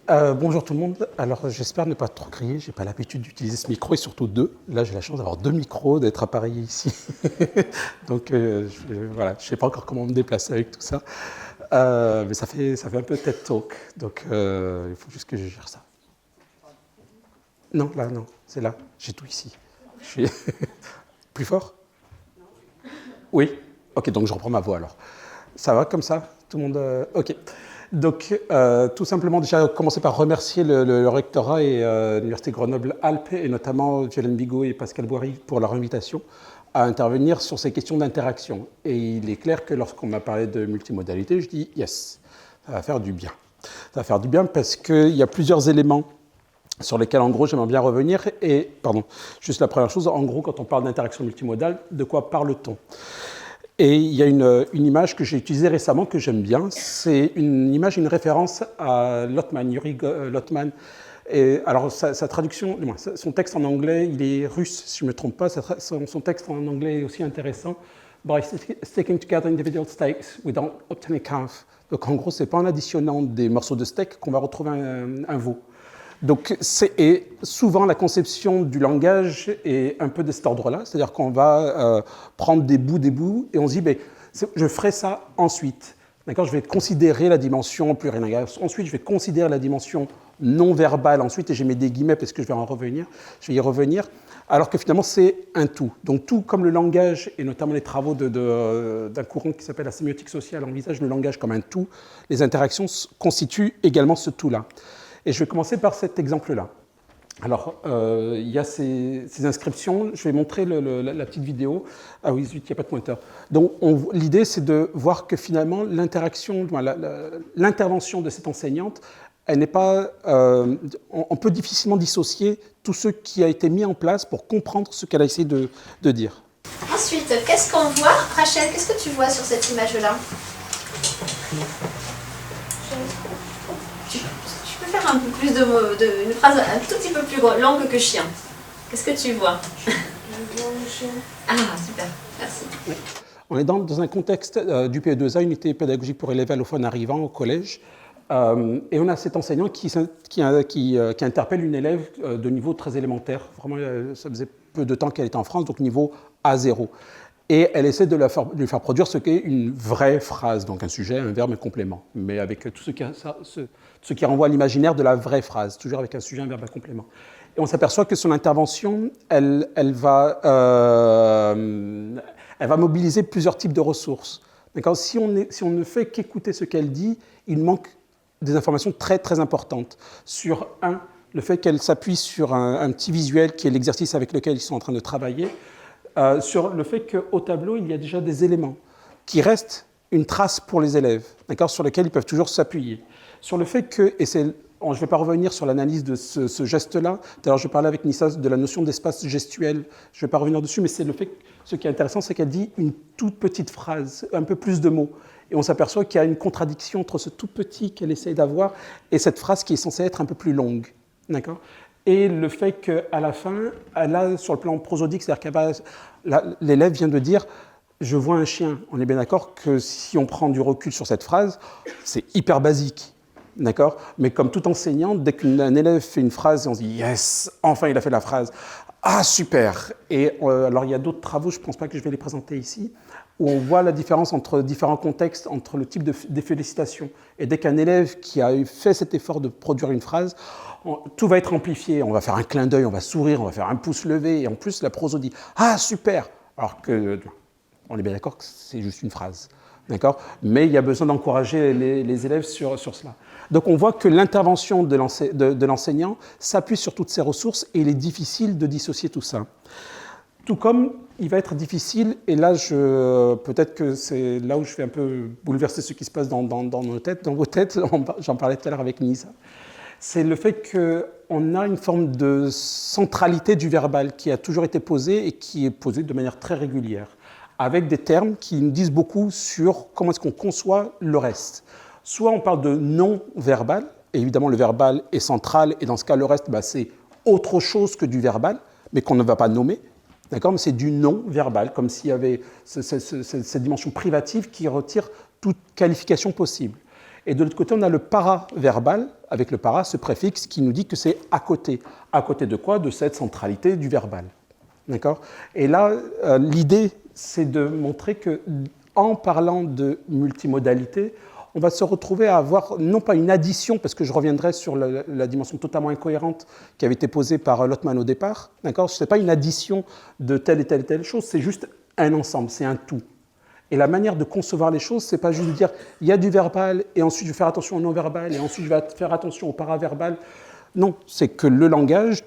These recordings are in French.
Bonjour tout le monde. Alors j'espère ne pas trop crier, j'ai pas l'habitude d'utiliser ce micro et surtout deux. Là j'ai la chance d'avoir deux micros, d'être appareillé ici. Donc voilà, je sais pas encore comment me déplacer avec tout ça. Mais ça fait un peu TED Talk. Donc il faut juste que je gère ça. Non, là non, c'est là. J'ai tout ici. Je suis plus fort? Oui. Ok, donc je reprends ma voix alors. Ça va comme ça? Tout le monde ok. Donc, tout simplement, déjà, commencer par remercier le rectorat et l'Université Grenoble-Alpes, et notamment Violaine Bigot et Pascal Boiry pour leur invitation à intervenir sur ces questions d'interaction. Et il est clair que lorsqu'on m'a parlé de multimodalité, je dis « yes, ça va faire du bien ». Ça va faire du bien parce qu'il y a plusieurs éléments sur lesquels, en gros, j'aimerais bien revenir. Et, pardon, juste la première chose, en gros, quand on parle d'interaction multimodale, de quoi parle-t-on ? Et il y a une image que j'ai utilisée récemment que j'aime bien. C'est une image, une référence à Lotman, Yuri Lotman. Et alors, sa traduction, son texte en anglais, il est russe, si je ne me trompe pas. Son texte en anglais est aussi intéressant. By sticking together individual steaks without obtaining calf. Donc, en gros, ce n'est pas en additionnant des morceaux de steak qu'on va retrouver un veau. Donc, et souvent, la conception du langage est un peu de cet ordre-là, c'est-à-dire qu'on va prendre des bouts, et on se dit, ben, je ferai ça ensuite. D'accord ? Je vais considérer la dimension plurilinguale. Ensuite, je vais considérer la dimension non verbale. Ensuite, et j'ai mis des guillemets parce que je vais y revenir. Alors que finalement, c'est un tout. Donc, tout comme le langage, et notamment les travaux d'un courant qui s'appelle la sémiotique sociale, envisage le langage comme un tout, les interactions constituent également ce tout-là. Et je vais commencer par cet exemple-là. Alors, il y a ces inscriptions. Je vais montrer la petite vidéo. Ah oui, il n'y a pas de pointeur. Donc, l'idée, c'est de voir que finalement, l'intervention de cette enseignante, elle n'est pas... on peut difficilement dissocier tout ce qui a été mis en place pour comprendre ce qu'elle a essayé de dire. Ensuite, qu'est-ce qu'on voit? Rachel, qu'est-ce que tu vois sur cette image-là? Tu peux faire un peu plus une phrase un tout petit peu plus longue que chien. Qu'est-ce que tu vois? Je vois un chien. Ah, super, merci. Oui. On est dans un contexte du PE2A, unité pédagogique pour élèves allophones arrivant au collège. Et on a cet enseignant qui interpelle une élève de niveau très élémentaire. Vraiment, ça faisait peu de temps qu'elle était en France, donc niveau A0. Et elle essaie de lui faire produire ce qu'est une vraie phrase, donc un sujet, un verbe, un complément, mais avec tout ce qui renvoie à l'imaginaire de la vraie phrase, toujours avec un sujet, un verbe, un complément. Et on s'aperçoit que son intervention, elle va mobiliser plusieurs types de ressources. Si on ne fait qu'écouter ce qu'elle dit, il manque des informations très, très importantes. Sur le fait qu'elle s'appuie sur un petit visuel qui est l'exercice avec lequel ils sont en train de travailler, sur le fait qu'au tableau, il y a déjà des éléments qui restent une trace pour les élèves, sur lesquels ils peuvent toujours s'appuyer. Sur le fait que, je ne vais pas revenir sur l'analyse de ce geste-là, d'ailleurs je parlais avec Nissa de la notion d'espace gestuel, je ne vais pas revenir dessus, mais c'est le fait que ce qui est intéressant, c'est qu'elle dit une toute petite phrase, un peu plus de mots. Et on s'aperçoit qu'il y a une contradiction entre ce tout petit qu'elle essaie d'avoir et cette phrase qui est censée être un peu plus longue. D'accord ? Et le fait qu'à la fin, elle a, sur le plan prosodique, c'est-à-dire que l'élève vient de dire « je vois un chien ». On est bien d'accord que si on prend du recul sur cette phrase, c'est hyper basique. D'accord ? Mais comme tout enseignant, dès qu'un élève fait une phrase, on se dit « yes, enfin il a fait la phrase ». Ah, super. Et alors il y a d'autres travaux, je ne pense pas que je vais les présenter ici, où on voit la différence entre différents contextes, entre le type de félicitations. Et dès qu'un élève qui a fait cet effort de produire une phrase, tout va être amplifié. On va faire un clin d'œil, on va sourire, on va faire un pouce levé. Et en plus, la prosodie, ah, super. Alors on est bien d'accord que c'est juste une phrase. D'accord ? Mais il y a besoin d'encourager les élèves sur cela. Donc on voit que l'intervention de l'enseignant s'appuie sur toutes ces ressources et il est difficile de dissocier tout ça. Tout comme il va être difficile, et là peut-être que c'est là où je vais un peu bouleverser ce qui se passe dans nos têtes, dans vos têtes, j'en parlais tout à l'heure avec Nisa, c'est le fait qu'on a une forme de centralité du verbal qui a toujours été posée et qui est posée de manière très régulière, avec des termes qui nous disent beaucoup sur comment est-ce qu'on conçoit le reste. Soit on parle de non-verbal, et évidemment le verbal est central, et dans ce cas le reste c'est autre chose que du verbal, mais qu'on ne va pas nommer, d'accord ? Mais c'est du non-verbal, comme s'il y avait cette dimension privative qui retire toute qualification possible. Et de l'autre côté, on a le paraverbal, avec le para, ce préfixe qui nous dit que c'est à côté. À côté de quoi? De cette centralité du verbal. D'accord? Et là, l'idée, c'est de montrer qu'en parlant de multimodalité, on va se retrouver à avoir non pas une addition, parce que je reviendrai sur la dimension totalement incohérente qui avait été posée par Lotman au départ. D'accord? Ce n'est pas une addition de telle et telle et telle chose, c'est juste un ensemble, c'est un tout. Et la manière de concevoir les choses, ce n'est pas juste de dire il y a du verbal et ensuite je vais faire attention au non-verbal et ensuite je vais faire attention au paraverbal. Non, c'est que le langage,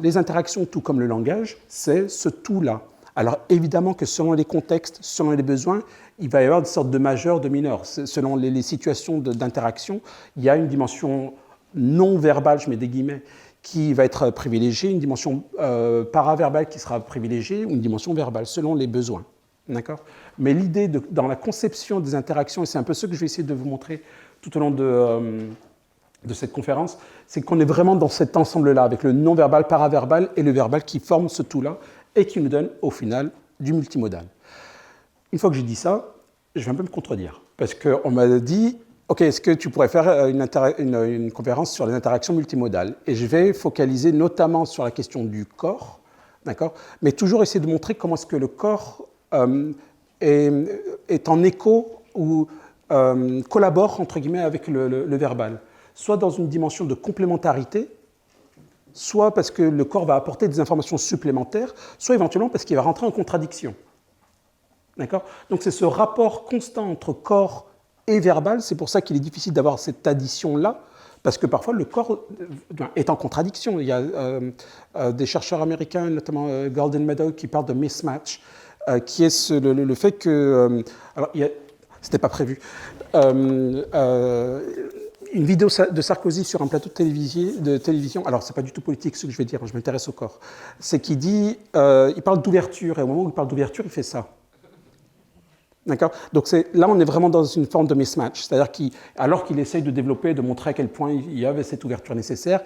les interactions, tout comme le langage, c'est ce tout-là. Alors évidemment que selon les contextes, selon les besoins, il va y avoir des sortes de majeurs, de mineurs. Selon les situations d'interaction, il y a une dimension non verbale, je mets des guillemets, qui va être privilégiée, une dimension paraverbale qui sera privilégiée, ou une dimension verbale, selon les besoins. D'accord? Mais l'idée dans la conception des interactions, et c'est un peu ce que je vais essayer de vous montrer tout au long de cette conférence, c'est qu'on est vraiment dans cet ensemble-là, avec le non-verbal, paraverbal et le verbal qui forment ce tout-là, et qui nous donne au final du multimodal. Une fois que j'ai dit ça, je vais un peu me contredire, parce qu'on m'a dit, OK, est-ce que tu pourrais faire une conférence sur les interactions multimodales? Et je vais focaliser notamment sur la question du corps, d'accord? Mais toujours essayer de montrer comment est-ce que le corps est en écho ou collabore, entre guillemets, avec le verbal, soit dans une dimension de complémentarité, soit parce que le corps va apporter des informations supplémentaires, soit éventuellement parce qu'il va rentrer en contradiction. D'accord? Donc c'est ce rapport constant entre corps et verbal, c'est pour ça qu'il est difficile d'avoir cette addition-là, parce que parfois le corps est en contradiction. Il y a des chercheurs américains, notamment Golden Meadow, qui parlent de mismatch, qui est le fait que... alors, c'était pas prévu. Une vidéo de Sarkozy sur un plateau de télévision, alors c'est pas du tout politique ce que je vais dire, je m'intéresse au corps, c'est qu'il dit, il parle d'ouverture, et au moment où il parle d'ouverture, il fait ça. D'accord? Donc là, on est vraiment dans une forme de mismatch, c'est-à-dire qu'alors qu'il essaye de développer, de montrer à quel point il y avait cette ouverture nécessaire,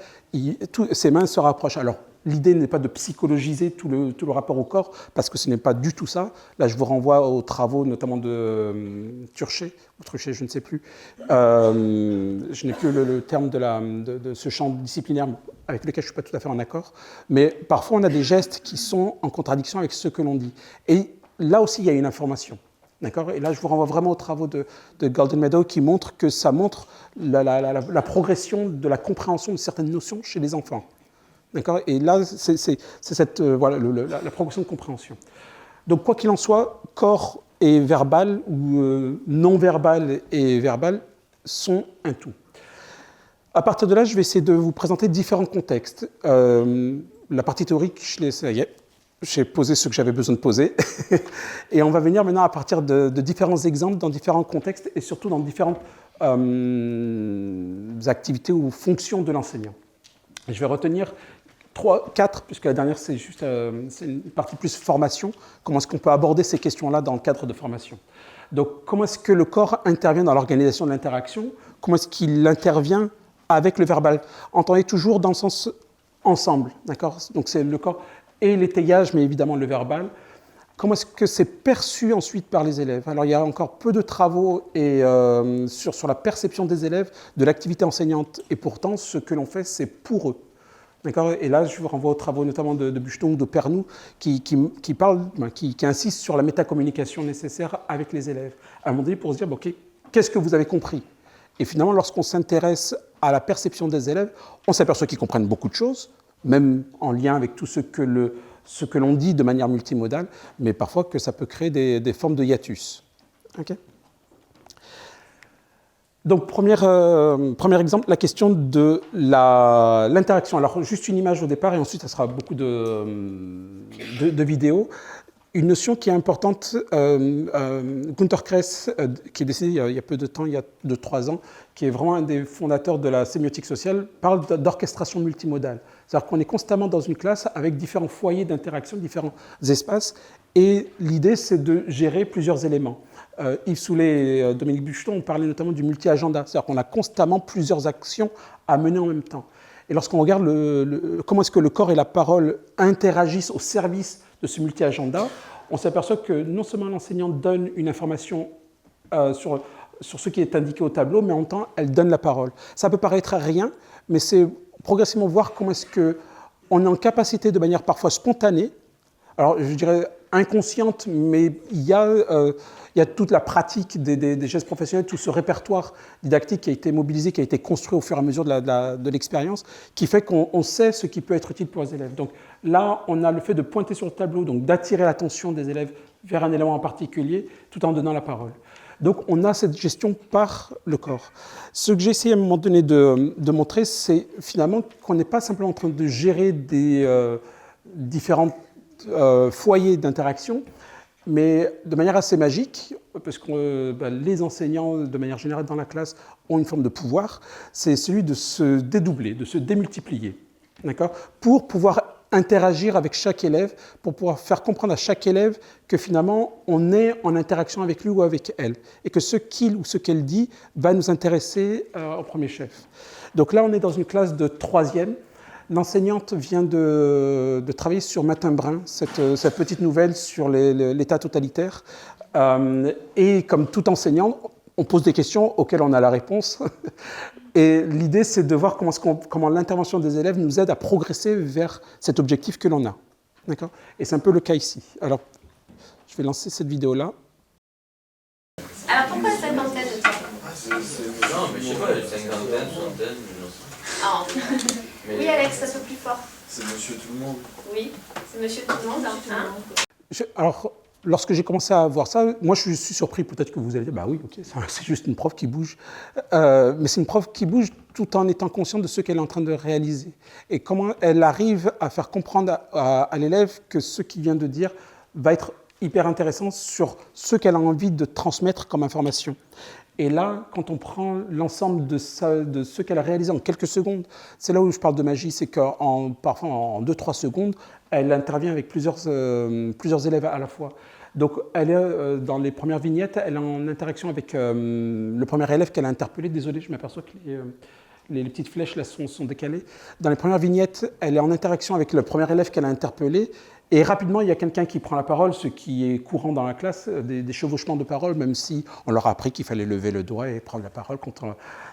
ses mains se rapprochent. Alors, l'idée n'est pas de psychologiser tout le rapport au corps, parce que ce n'est pas du tout ça. Là, je vous renvoie aux travaux, notamment de Turchet, ou Truchet, je ne sais plus. Je n'ai plus le terme de ce champ disciplinaire avec lequel je ne suis pas tout à fait en accord. Mais parfois, on a des gestes qui sont en contradiction avec ce que l'on dit. Et là aussi, il y a une information. D'accord? Et là, je vous renvoie vraiment aux travaux de Golden Meadow qui montrent que ça montre la progression de la compréhension de certaines notions chez les enfants. D'accord? Et là, c'est cette, voilà, la progression de compréhension. Donc, quoi qu'il en soit, corps et verbal, ou non-verbal et verbal, sont un tout. À partir de là, je vais essayer de vous présenter différents contextes. La partie théorique, ça y est. J'ai posé ce que j'avais besoin de poser. Et on va venir maintenant à partir de différents exemples dans différents contextes et surtout dans différentes activités ou fonctions de l'enseignant. Je vais retenir 4, puisque la dernière, c'est juste c'est une partie plus formation. Comment est-ce qu'on peut aborder ces questions-là dans le cadre de formation? Donc, comment est-ce que le corps intervient dans l'organisation de l'interaction? Comment est-ce qu'il intervient avec le verbal? Entendez toujours dans le sens ensemble, d'accord? Donc, c'est le corps et l'étayage, mais évidemment le verbal. Comment est-ce que c'est perçu ensuite par les élèves? Alors, il y a encore peu de travaux sur la perception des élèves de l'activité enseignante. Et pourtant, ce que l'on fait, c'est pour eux. D'accord? Et là, je vous renvoie aux travaux notamment de Bucheton ou de Pernoud qui insistent sur la métacommunication nécessaire avec les élèves. À un moment donné, pour se dire, bon, okay, qu'est-ce que vous avez compris? Et finalement, lorsqu'on s'intéresse à la perception des élèves, on s'aperçoit qu'ils comprennent beaucoup de choses, même en lien avec tout ce que l'on dit de manière multimodale, mais parfois que ça peut créer des formes de hiatus. Okay? Donc, premier exemple, la question de l'interaction. Alors, juste une image au départ, et ensuite, ça sera beaucoup de vidéos. Une notion qui est importante, Günter Kress, qui est décédé il y a peu de temps, il y a 2-3 ans, qui est vraiment un des fondateurs de la sémiotique sociale, parle d'orchestration multimodale. C'est-à-dire qu'on est constamment dans une classe avec différents foyers d'interaction, différents espaces, et l'idée, c'est de gérer plusieurs éléments. Yves Soulet et Dominique Bucheton ont parlé notamment du multi-agenda, c'est-à-dire qu'on a constamment plusieurs actions à mener en même temps. Et lorsqu'on regarde comment est-ce que le corps et la parole interagissent au service de ce multi-agenda, on s'aperçoit que non seulement l'enseignant donne une information sur ce qui est indiqué au tableau, mais en même temps, elle donne la parole. Ça peut paraître rien, mais c'est progressivement voir comment est-ce qu'on est en capacité, de manière parfois spontanée, alors je dirais inconsciente, mais il y a toute la pratique des gestes professionnels, tout ce répertoire didactique qui a été mobilisé, qui a été construit au fur et à mesure de l'expérience, qui fait qu'on sait ce qui peut être utile pour les élèves. Donc là, on a le fait de pointer sur le tableau, donc d'attirer l'attention des élèves vers un élément en particulier, tout en donnant la parole. Donc on a cette gestion par le corps. Ce que j'ai essayé à un moment donné de montrer, c'est finalement qu'on n'est pas simplement en train de gérer des différents foyers d'interaction, mais de manière assez magique, parce que les enseignants, de manière générale dans la classe, ont une forme de pouvoir, c'est celui de se dédoubler, de se démultiplier, d'accord, pour pouvoir interagir avec chaque élève, pour pouvoir faire comprendre à chaque élève que finalement, on est en interaction avec lui ou avec elle, et que ce qu'il ou ce qu'elle dit va nous intéresser au premier chef. Donc là, on est dans une classe de 3e. L'enseignante vient de travailler sur Matin Brun, cette petite nouvelle sur l'État totalitaire. Et comme tout enseignant, on pose des questions auxquelles on a la réponse. Et l'idée, c'est de voir comment l'intervention des élèves nous aide à progresser vers cet objectif que l'on a. D'accord ? Et c'est un peu le cas ici. Alors, je vais lancer cette vidéo-là. Alors pourquoi cinquantaine de temps? Non, mais je sais pas, cinquantaine, centaine, Ah. Oui, Alex, ça soit plus fort. c'est monsieur tout le monde. Oui, c'est monsieur tout le monde. Hein. Alors, lorsque j'ai commencé à voir ça, moi je suis surpris, peut-être que vous allez dire, bah oui, ok, c'est juste une prof qui bouge. Mais c'est une prof qui bouge tout en étant consciente de ce qu'elle est en train de réaliser. Et comment elle arrive à faire comprendre à l'élève que ce qu'il vient de dire va être hyper intéressant sur ce qu'elle a envie de transmettre comme information. Et là, quand on prend l'ensemble de ce qu'elle a réalisé en quelques secondes, c'est là où je parle de magie, c'est parfois en 2-3 secondes, elle intervient avec plusieurs élèves à la fois. Donc, elle est dans les premières vignettes, elle est en interaction avec le premier élève qu'elle a interpellé. Désolé, je m'aperçois que les petites flèches là sont décalées. Dans les premières vignettes, elle est en interaction avec le premier élève qu'elle a interpellé. Et rapidement, il y a quelqu'un qui prend la parole, ce qui est courant dans la classe, des chevauchements de parole, même si on leur a appris qu'il fallait lever le doigt et prendre la parole.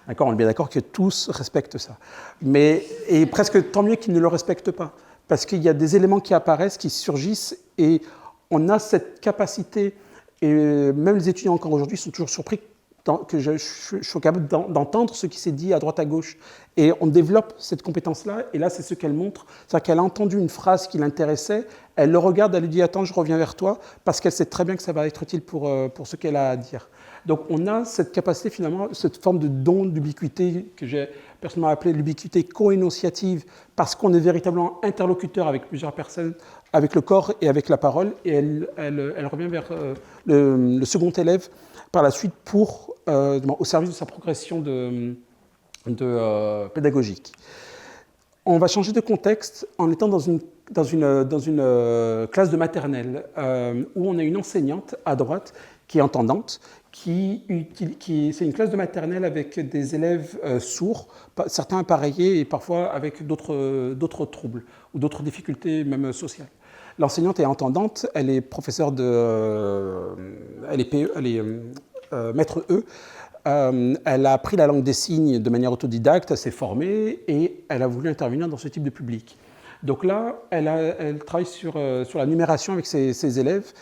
D'accord, on est bien d'accord que tous respectent ça. Et presque tant mieux qu'ils ne le respectent pas, parce qu'il y a des éléments qui apparaissent, qui surgissent, et on a cette capacité, et même les étudiants encore aujourd'hui sont toujours surpris que je suis capable d'entendre ce qui s'est dit à droite à gauche. Et on développe cette compétence-là, et là, c'est ce qu'elle montre. C'est-à-dire qu'elle a entendu une phrase qui l'intéressait, elle le regarde, elle lui dit « Attends, je reviens vers toi », parce qu'elle sait très bien que ça va être utile pour ce qu'elle a à dire. Donc, on a cette capacité, finalement, cette forme de don d'ubiquité que j'ai personnellement appelée l'ubiquité co-énonciative, parce qu'on est véritablement interlocuteur avec plusieurs personnes, avec le corps et avec la parole, et elle revient vers le second élève par la suite au service de sa progression pédagogique. On va changer de contexte en étant dans une classe de maternelle où on a une enseignante à droite qui est entendante, c'est une classe de maternelle avec des élèves sourds, certains appareillés et parfois avec d'autres troubles ou d'autres difficultés même sociales. L'enseignante est entendante, elle est professeure elle est maître E. Elle a appris la langue des signes de manière autodidacte, elle s'est formée et elle a voulu intervenir dans ce type de public. Donc là, elle travaille sur la numération avec ses élèves.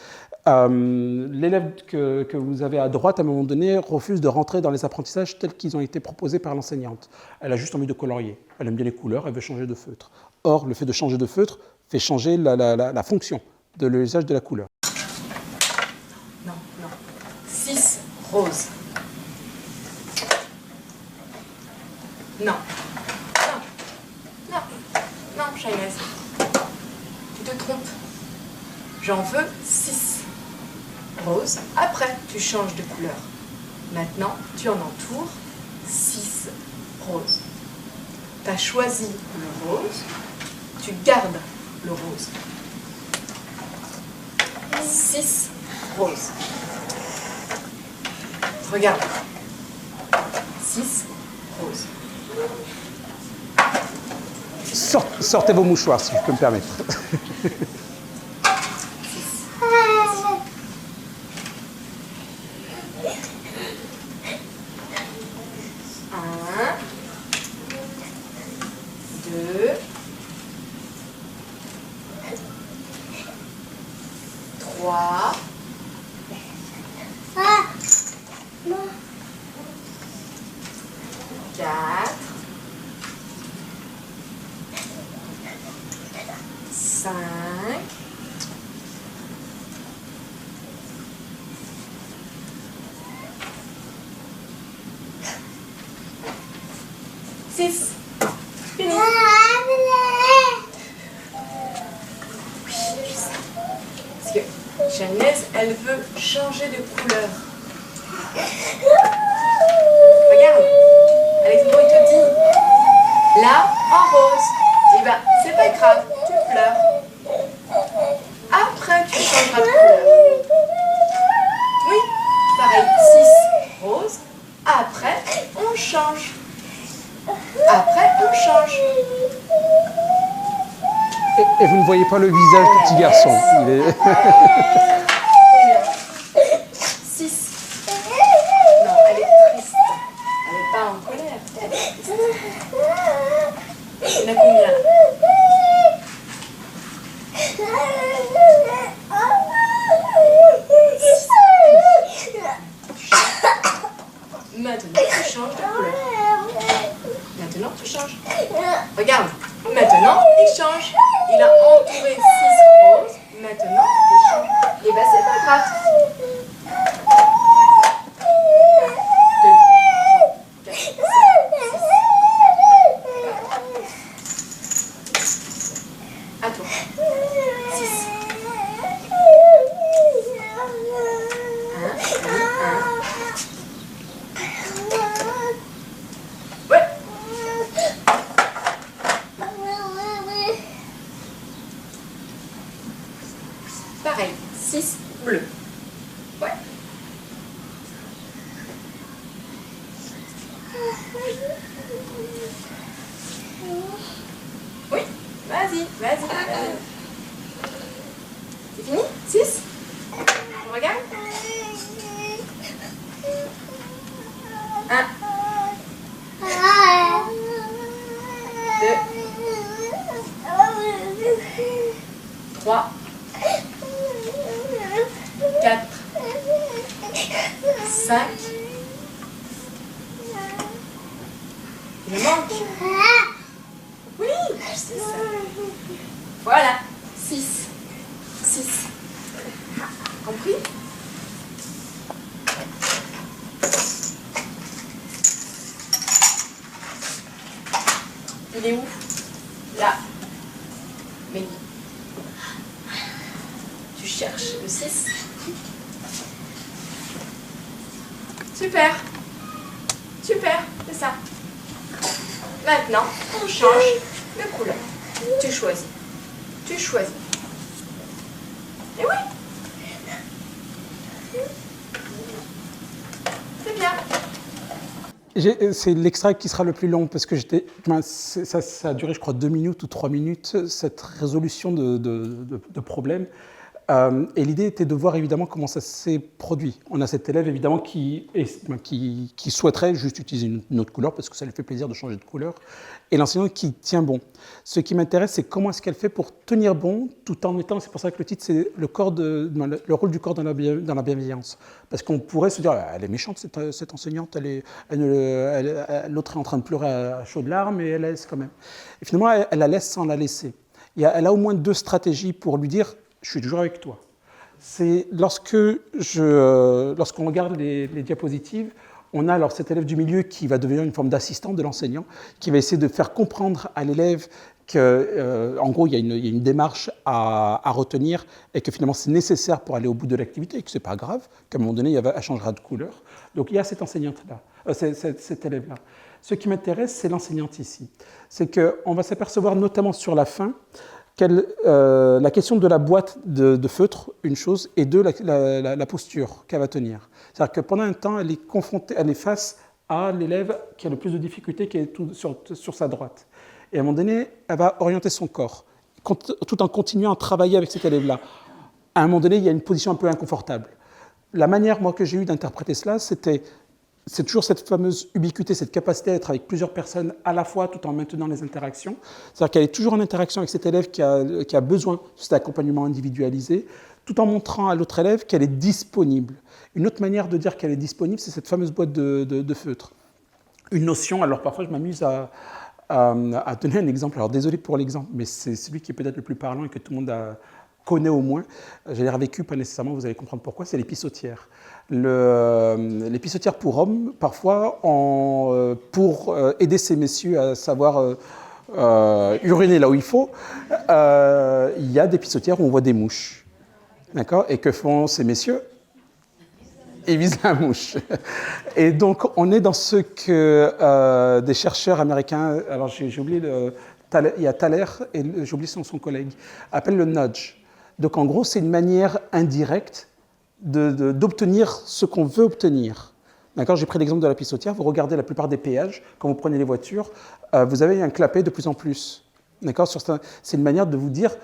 L'élève que vous avez à droite, à un moment donné, refuse de rentrer dans les apprentissages tels qu'ils ont été proposés par l'enseignante. Elle a juste envie de colorier. Elle aime bien les couleurs, elle veut changer de feutre. Or, le fait de changer de feutre fait changer la fonction de l'usage de la couleur. Non. 6 roses. Non, Shainez. Tu te trompes. J'en veux 6 roses. Après, tu changes de couleur. Maintenant, tu en entoures 6 roses. Tu as choisi le rose. Tu gardes le rose. 6 roses. Regarde. 6 roses. Sortez vos mouchoirs, si je peux me permettre. 4, 5, 6. Fini. Oui, je sais. Parce que Jeannès, elle veut changer de couleur. Regarde, Alexandre, il te dit, là, en rose, et ben, c'est pas grave, tu pleures. Après, tu changeras de couleur. Oui, pareil, 6 rose, après, on change. Après, on change. Et vous ne voyez pas le visage du petit garçon. Il est... 6. Non, elle est triste. Elle n'est pas en colère. Elle est triste. Il y en a combien là? Maintenant, tu changes de couleur. Maintenant, tu changes. Regarde. Maintenant, il change. Il a entouré 6 roses. Maintenant, il change. Et ben, c'est pas grave. 2, 3, 4, 5, 6. À toi. 6. 1. Ouais. Pareil, 6 bleus. Ouais. Oui, vas-y. C'est fini? 6? On regarde? 1. 2. 3. 4. 5. Il me manque. Oui, c'est ça. Voilà. 6. Compris? Il est où? Là. Mehdi. Tu cherches le 6. Super, c'est ça. Maintenant, on change de couleur. Tu choisis. Et oui. C'est bien. C'est l'extrait qui sera le plus long parce que ça a duré, je crois, 2 minutes ou 3 minutes, cette résolution de problème. Et l'idée était de voir évidemment comment ça s'est produit. On a cet élève évidemment qui souhaiterait juste utiliser une autre couleur parce que ça lui fait plaisir de changer de couleur, et l'enseignante qui tient bon. Ce qui m'intéresse, c'est comment est-ce qu'elle fait pour tenir bon tout en étant, c'est pour ça que le titre c'est le rôle du corps dans la bienveillance. Parce qu'on pourrait se dire, elle est méchante cette enseignante, l'autre est en train de pleurer à chaudes larmes et elle laisse quand même. Et finalement, elle la laisse sans la laisser. Elle a au moins 2 stratégies pour lui dire, je suis toujours avec toi. C'est lorsqu'on regarde les diapositives, on a alors cet élève du milieu qui va devenir une forme d'assistant de l'enseignant, qui va essayer de faire comprendre à l'élève qu'en gros, il y a une démarche à retenir et que finalement, c'est nécessaire pour aller au bout de l'activité et que ce n'est pas grave, qu'à un moment donné, elle changera de couleur. Donc, il y a cette enseignante-là, cet élève-là. Ce qui m'intéresse, c'est l'enseignante ici. C'est qu'on va s'apercevoir notamment sur la fin la question de la boîte de feutre, une chose, et deux, la posture qu'elle va tenir. C'est-à-dire que pendant un temps, elle est face à l'élève qui a le plus de difficultés, qui est sur sa droite. Et à un moment donné, elle va orienter son corps, tout en continuant à travailler avec cet élève-là. À un moment donné, il y a une position un peu inconfortable. La manière, moi, que j'ai eue d'interpréter cela, c'est toujours cette fameuse ubiquité, cette capacité à être avec plusieurs personnes à la fois tout en maintenant les interactions. C'est-à-dire qu'elle est toujours en interaction avec cet élève qui a besoin de cet accompagnement individualisé, tout en montrant à l'autre élève qu'elle est disponible. Une autre manière de dire qu'elle est disponible, c'est cette fameuse boîte de feutre. une notion. Alors parfois, je m'amuse à donner un exemple. Alors désolé pour l'exemple, mais c'est celui qui est peut-être le plus parlant et que tout le monde connaît au moins. J'ai vécu, pas nécessairement, vous allez comprendre pourquoi, c'est l'épissotière. L'épissotière pour hommes, parfois, pour aider ces messieurs à savoir uriner là où il faut, il y a des pissotières où on voit des mouches. D'accord? Et que font ces messieurs? Ils visent la mouche. Et donc, on est dans ce que des chercheurs américains, alors j'ai oublié, il y a Thaler, et j'ai oublié son collègue, appellent le nudge. Donc, en gros, c'est une manière indirecte d'obtenir ce qu'on veut obtenir. D'accord? J'ai pris l'exemple de la pissotière. Vous regardez la plupart des péages, quand vous prenez les voitures, vous avez un clapet de plus en plus. D'accord? C'est une manière de vous dire,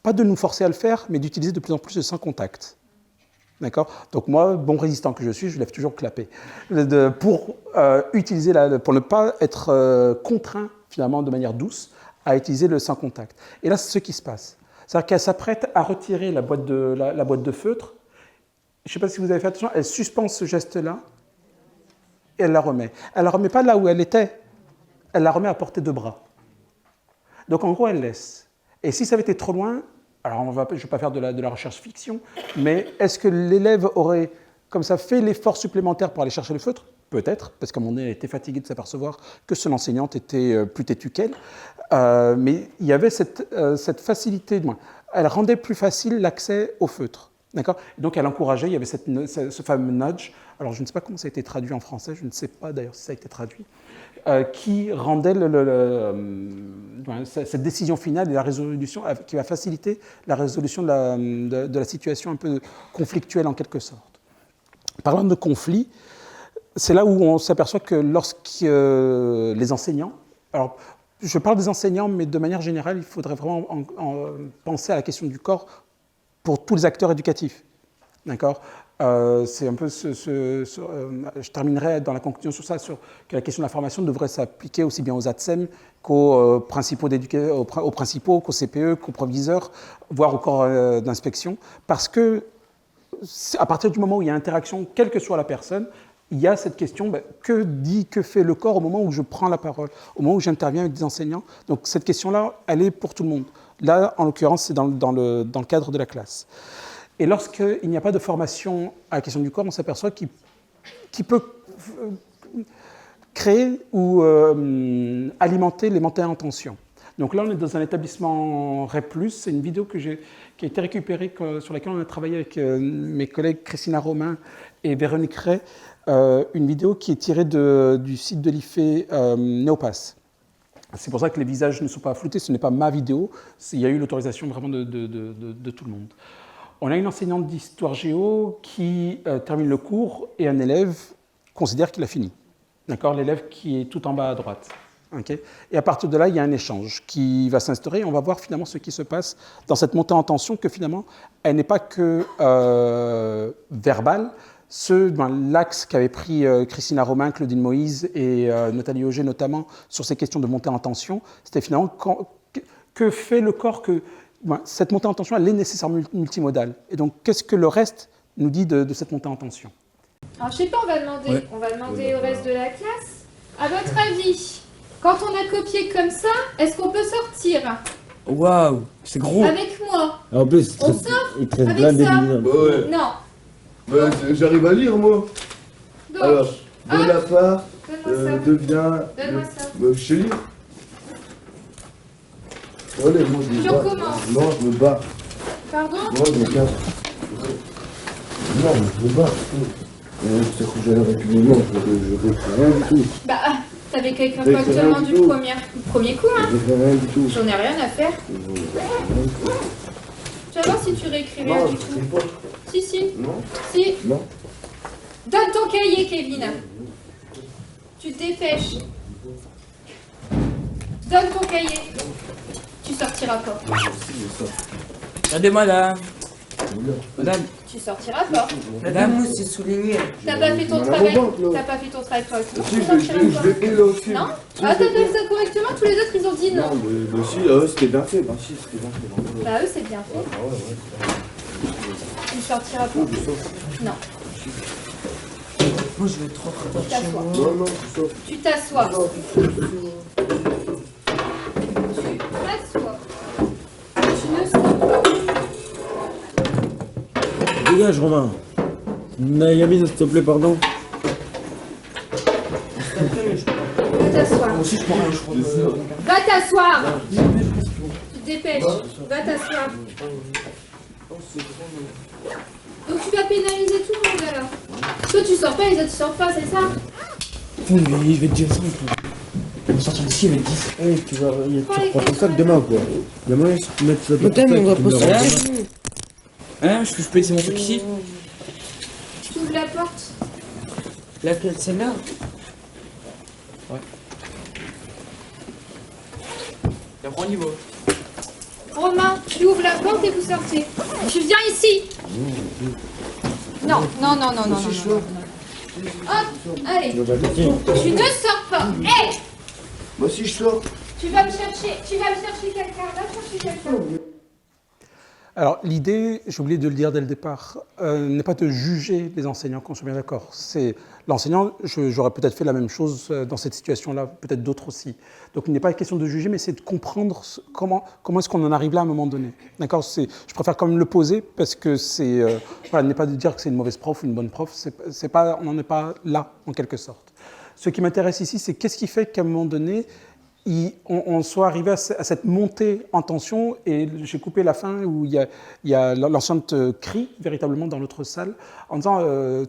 pas de nous forcer à le faire, mais d'utiliser de plus en plus de sans contact. D'accord? Donc moi, bon résistant que je suis, je lève toujours le clapet. Pour ne pas être contraint, finalement, de manière douce, à utiliser le sans contact. Et là, c'est ce qui se passe. C'est-à-dire qu'elle s'apprête à retirer la boîte de feutre. Je ne sais pas si vous avez fait attention, elle suspend ce geste-là et elle la remet. Elle ne la remet pas là où elle était, elle la remet à portée de bras. Donc en gros, elle laisse. Et si ça avait été trop loin, alors je ne vais pas faire de la recherche fiction, mais est-ce que l'élève aurait, comme ça, fait l'effort supplémentaire pour aller chercher le feutre? Peut-être, parce qu'à un moment donné, elle était fatiguée de s'apercevoir que son enseignante était plus têtue qu'elle. Mais il y avait cette facilité, elle rendait plus facile l'accès au feutre. D'accord? Donc elle encourageait, il y avait ce fameux nudge, alors je ne sais pas comment ça a été traduit en français, je ne sais pas d'ailleurs si ça a été traduit, qui rendait cette décision finale et la résolution, qui va faciliter la résolution de la situation un peu conflictuelle en quelque sorte. Parlant de conflit, c'est là où on s'aperçoit que lorsque les enseignants, alors je parle des enseignants, mais de manière générale, il faudrait vraiment penser à la question du corps pour tous les acteurs éducatifs. D'accord? C'est un peu je terminerai dans la conclusion sur ça, sur que la question de la formation devrait s'appliquer aussi bien aux ATSEM qu'aux principaux, qu'aux CPE, qu'aux proviseurs, voire au corps d'inspection, parce que à partir du moment où il y a interaction, quelle que soit la personne, il y a cette question, que fait le corps au moment où je prends la parole, au moment où j'interviens avec des enseignants. Donc cette question-là, elle est pour tout le monde. Là, en l'occurrence, c'est dans le cadre de la classe. Et lorsqu'il n'y a pas de formation à la question du corps, on s'aperçoit qu'il peut créer ou alimenter les montées en tension. Donc là, on est dans un établissement REP+, c'est une vidéo qui a été récupérée, sur laquelle on a travaillé avec mes collègues Christina Romain et Véronique Ray, une vidéo qui est tirée du site de l'IFE Néopass. C'est pour ça que les visages ne sont pas floutés, ce n'est pas ma vidéo, il y a eu l'autorisation vraiment de tout le monde. On a une enseignante d'histoire géo qui termine le cours et un élève considère qu'il a fini. D'accord? L'élève qui est tout en bas à droite. Okay? Et à partir de là, il y a un échange qui va s'instaurer et on va voir finalement ce qui se passe dans cette montée en tension, que finalement, elle n'est pas que verbale. L'axe qu'avaient pris Christina Romain, Claudine Moïse et Nathalie Auger notamment sur ces questions de montée en tension, c'était finalement que fait le corps que cette montée en tension, elle est nécessairement multimodale. Et donc, qu'est-ce que le reste nous dit de cette montée en tension? Alors, je sais pas, on va demander au reste de la classe. À votre avis, quand on a copié comme ça, est-ce qu'on peut sortir? Waouh, c'est gros. Avec moi. En plus, On sort il te reste avec plein ça. d'éliminants. Non. J'arrive à lire, moi. Donc, Alors, Bonaparte donne-moi ça. devient... Donne-moi ça. Je sais lire. Allez, moi, je me Tu bats. recommences. Non, je me bats. Pardon? Moi, je me casse. Non, mais je me bats. C'est que j'allais avec les noms, je ne fais rien du tout. Bah, t'avais qu'à écrire Mais correctement c'est rien du du tout. premier coup, hein? Je ne fais rien du tout. J'en ai rien à faire. Tu vas voir si tu réécris rien Non, du je tout. ne sais pas. Si. Non, Si. non. Donne ton cahier, Kevin. Tu te dépêches. Donne ton cahier. Tu sortiras pas. Regardez-moi là. Madame, Tu sortiras pas. madame, c'est souligné. T'as pas fait ton Madame travail. Robin, Claude. T'as pas fait ton travail correctement. Si, Tu je sortiras pas. l'ai fait là aussi. Non? Si, Ah, je t'as l'ai fait ça correctement. Tous les autres, ils ont dit non. Non, mais si, c'était bien fait. Bah si, c'était bien fait. Bah, eux, c'est bien fait. Ah ouais. Tu sortiras pas. Non. Moi, je vais être trop Tu t'assois. Non, non, tu sors. Tu t'assois. Non, tu sors. Tu t'assois. Tu ne sors pas. Dégage, Romain. Yamine, s'il te plaît, pardon. Va t'asseoir. Moi aussi, je prends rien, je crois. Va t'asseoir. Tu te dépêches. Va t'asseoir. Donc tu vas pénaliser tout le monde alors. Toi tu sors pas, les autres ils sortent pas, c'est ça? Oui, mais je vais te dire ça. On va sortir d'ici avec 10. Hey, tu reprends ton sac demain, quoi. Demain, si tu mets ça dans ton Putain, sac, mais on va tu me le pas rends sortir. demain. Hein, je peux laisser mon truc ici? Tu ouvres la porte. La clé de celle-là? Ouais. Et après, on y va. Romain, tu ouvres la porte et vous sortez. Tu viens ici. Non, non, non, non, non, non, non. Hop, allez. Non, bah, tiens. Tu ne sors pas. Hé, Moi aussi, je sors. tu vas me chercher quelqu'un. Va chercher quelqu'un. Alors, l'idée, j'ai oublié de le dire dès le départ, n'est pas de juger les enseignants, qu'on soit bien d'accord. C'est l'enseignant, j'aurais peut-être fait la même chose dans cette situation-là, peut-être d'autres aussi. Donc, il n'est pas question de juger, mais c'est de comprendre comment est-ce qu'on en arrive là à un moment donné. D'accord ? Je préfère quand même le poser, parce que voilà, n'est pas de dire que c'est une mauvaise prof ou une bonne prof, on n'en est pas là, en quelque sorte. Ce qui m'intéresse ici, c'est qu'est-ce qui fait qu'à un moment donné, on soit arrivé à cette montée en tension, et j'ai coupé la fin où il y a l'enseignante crie véritablement dans l'autre salle en disant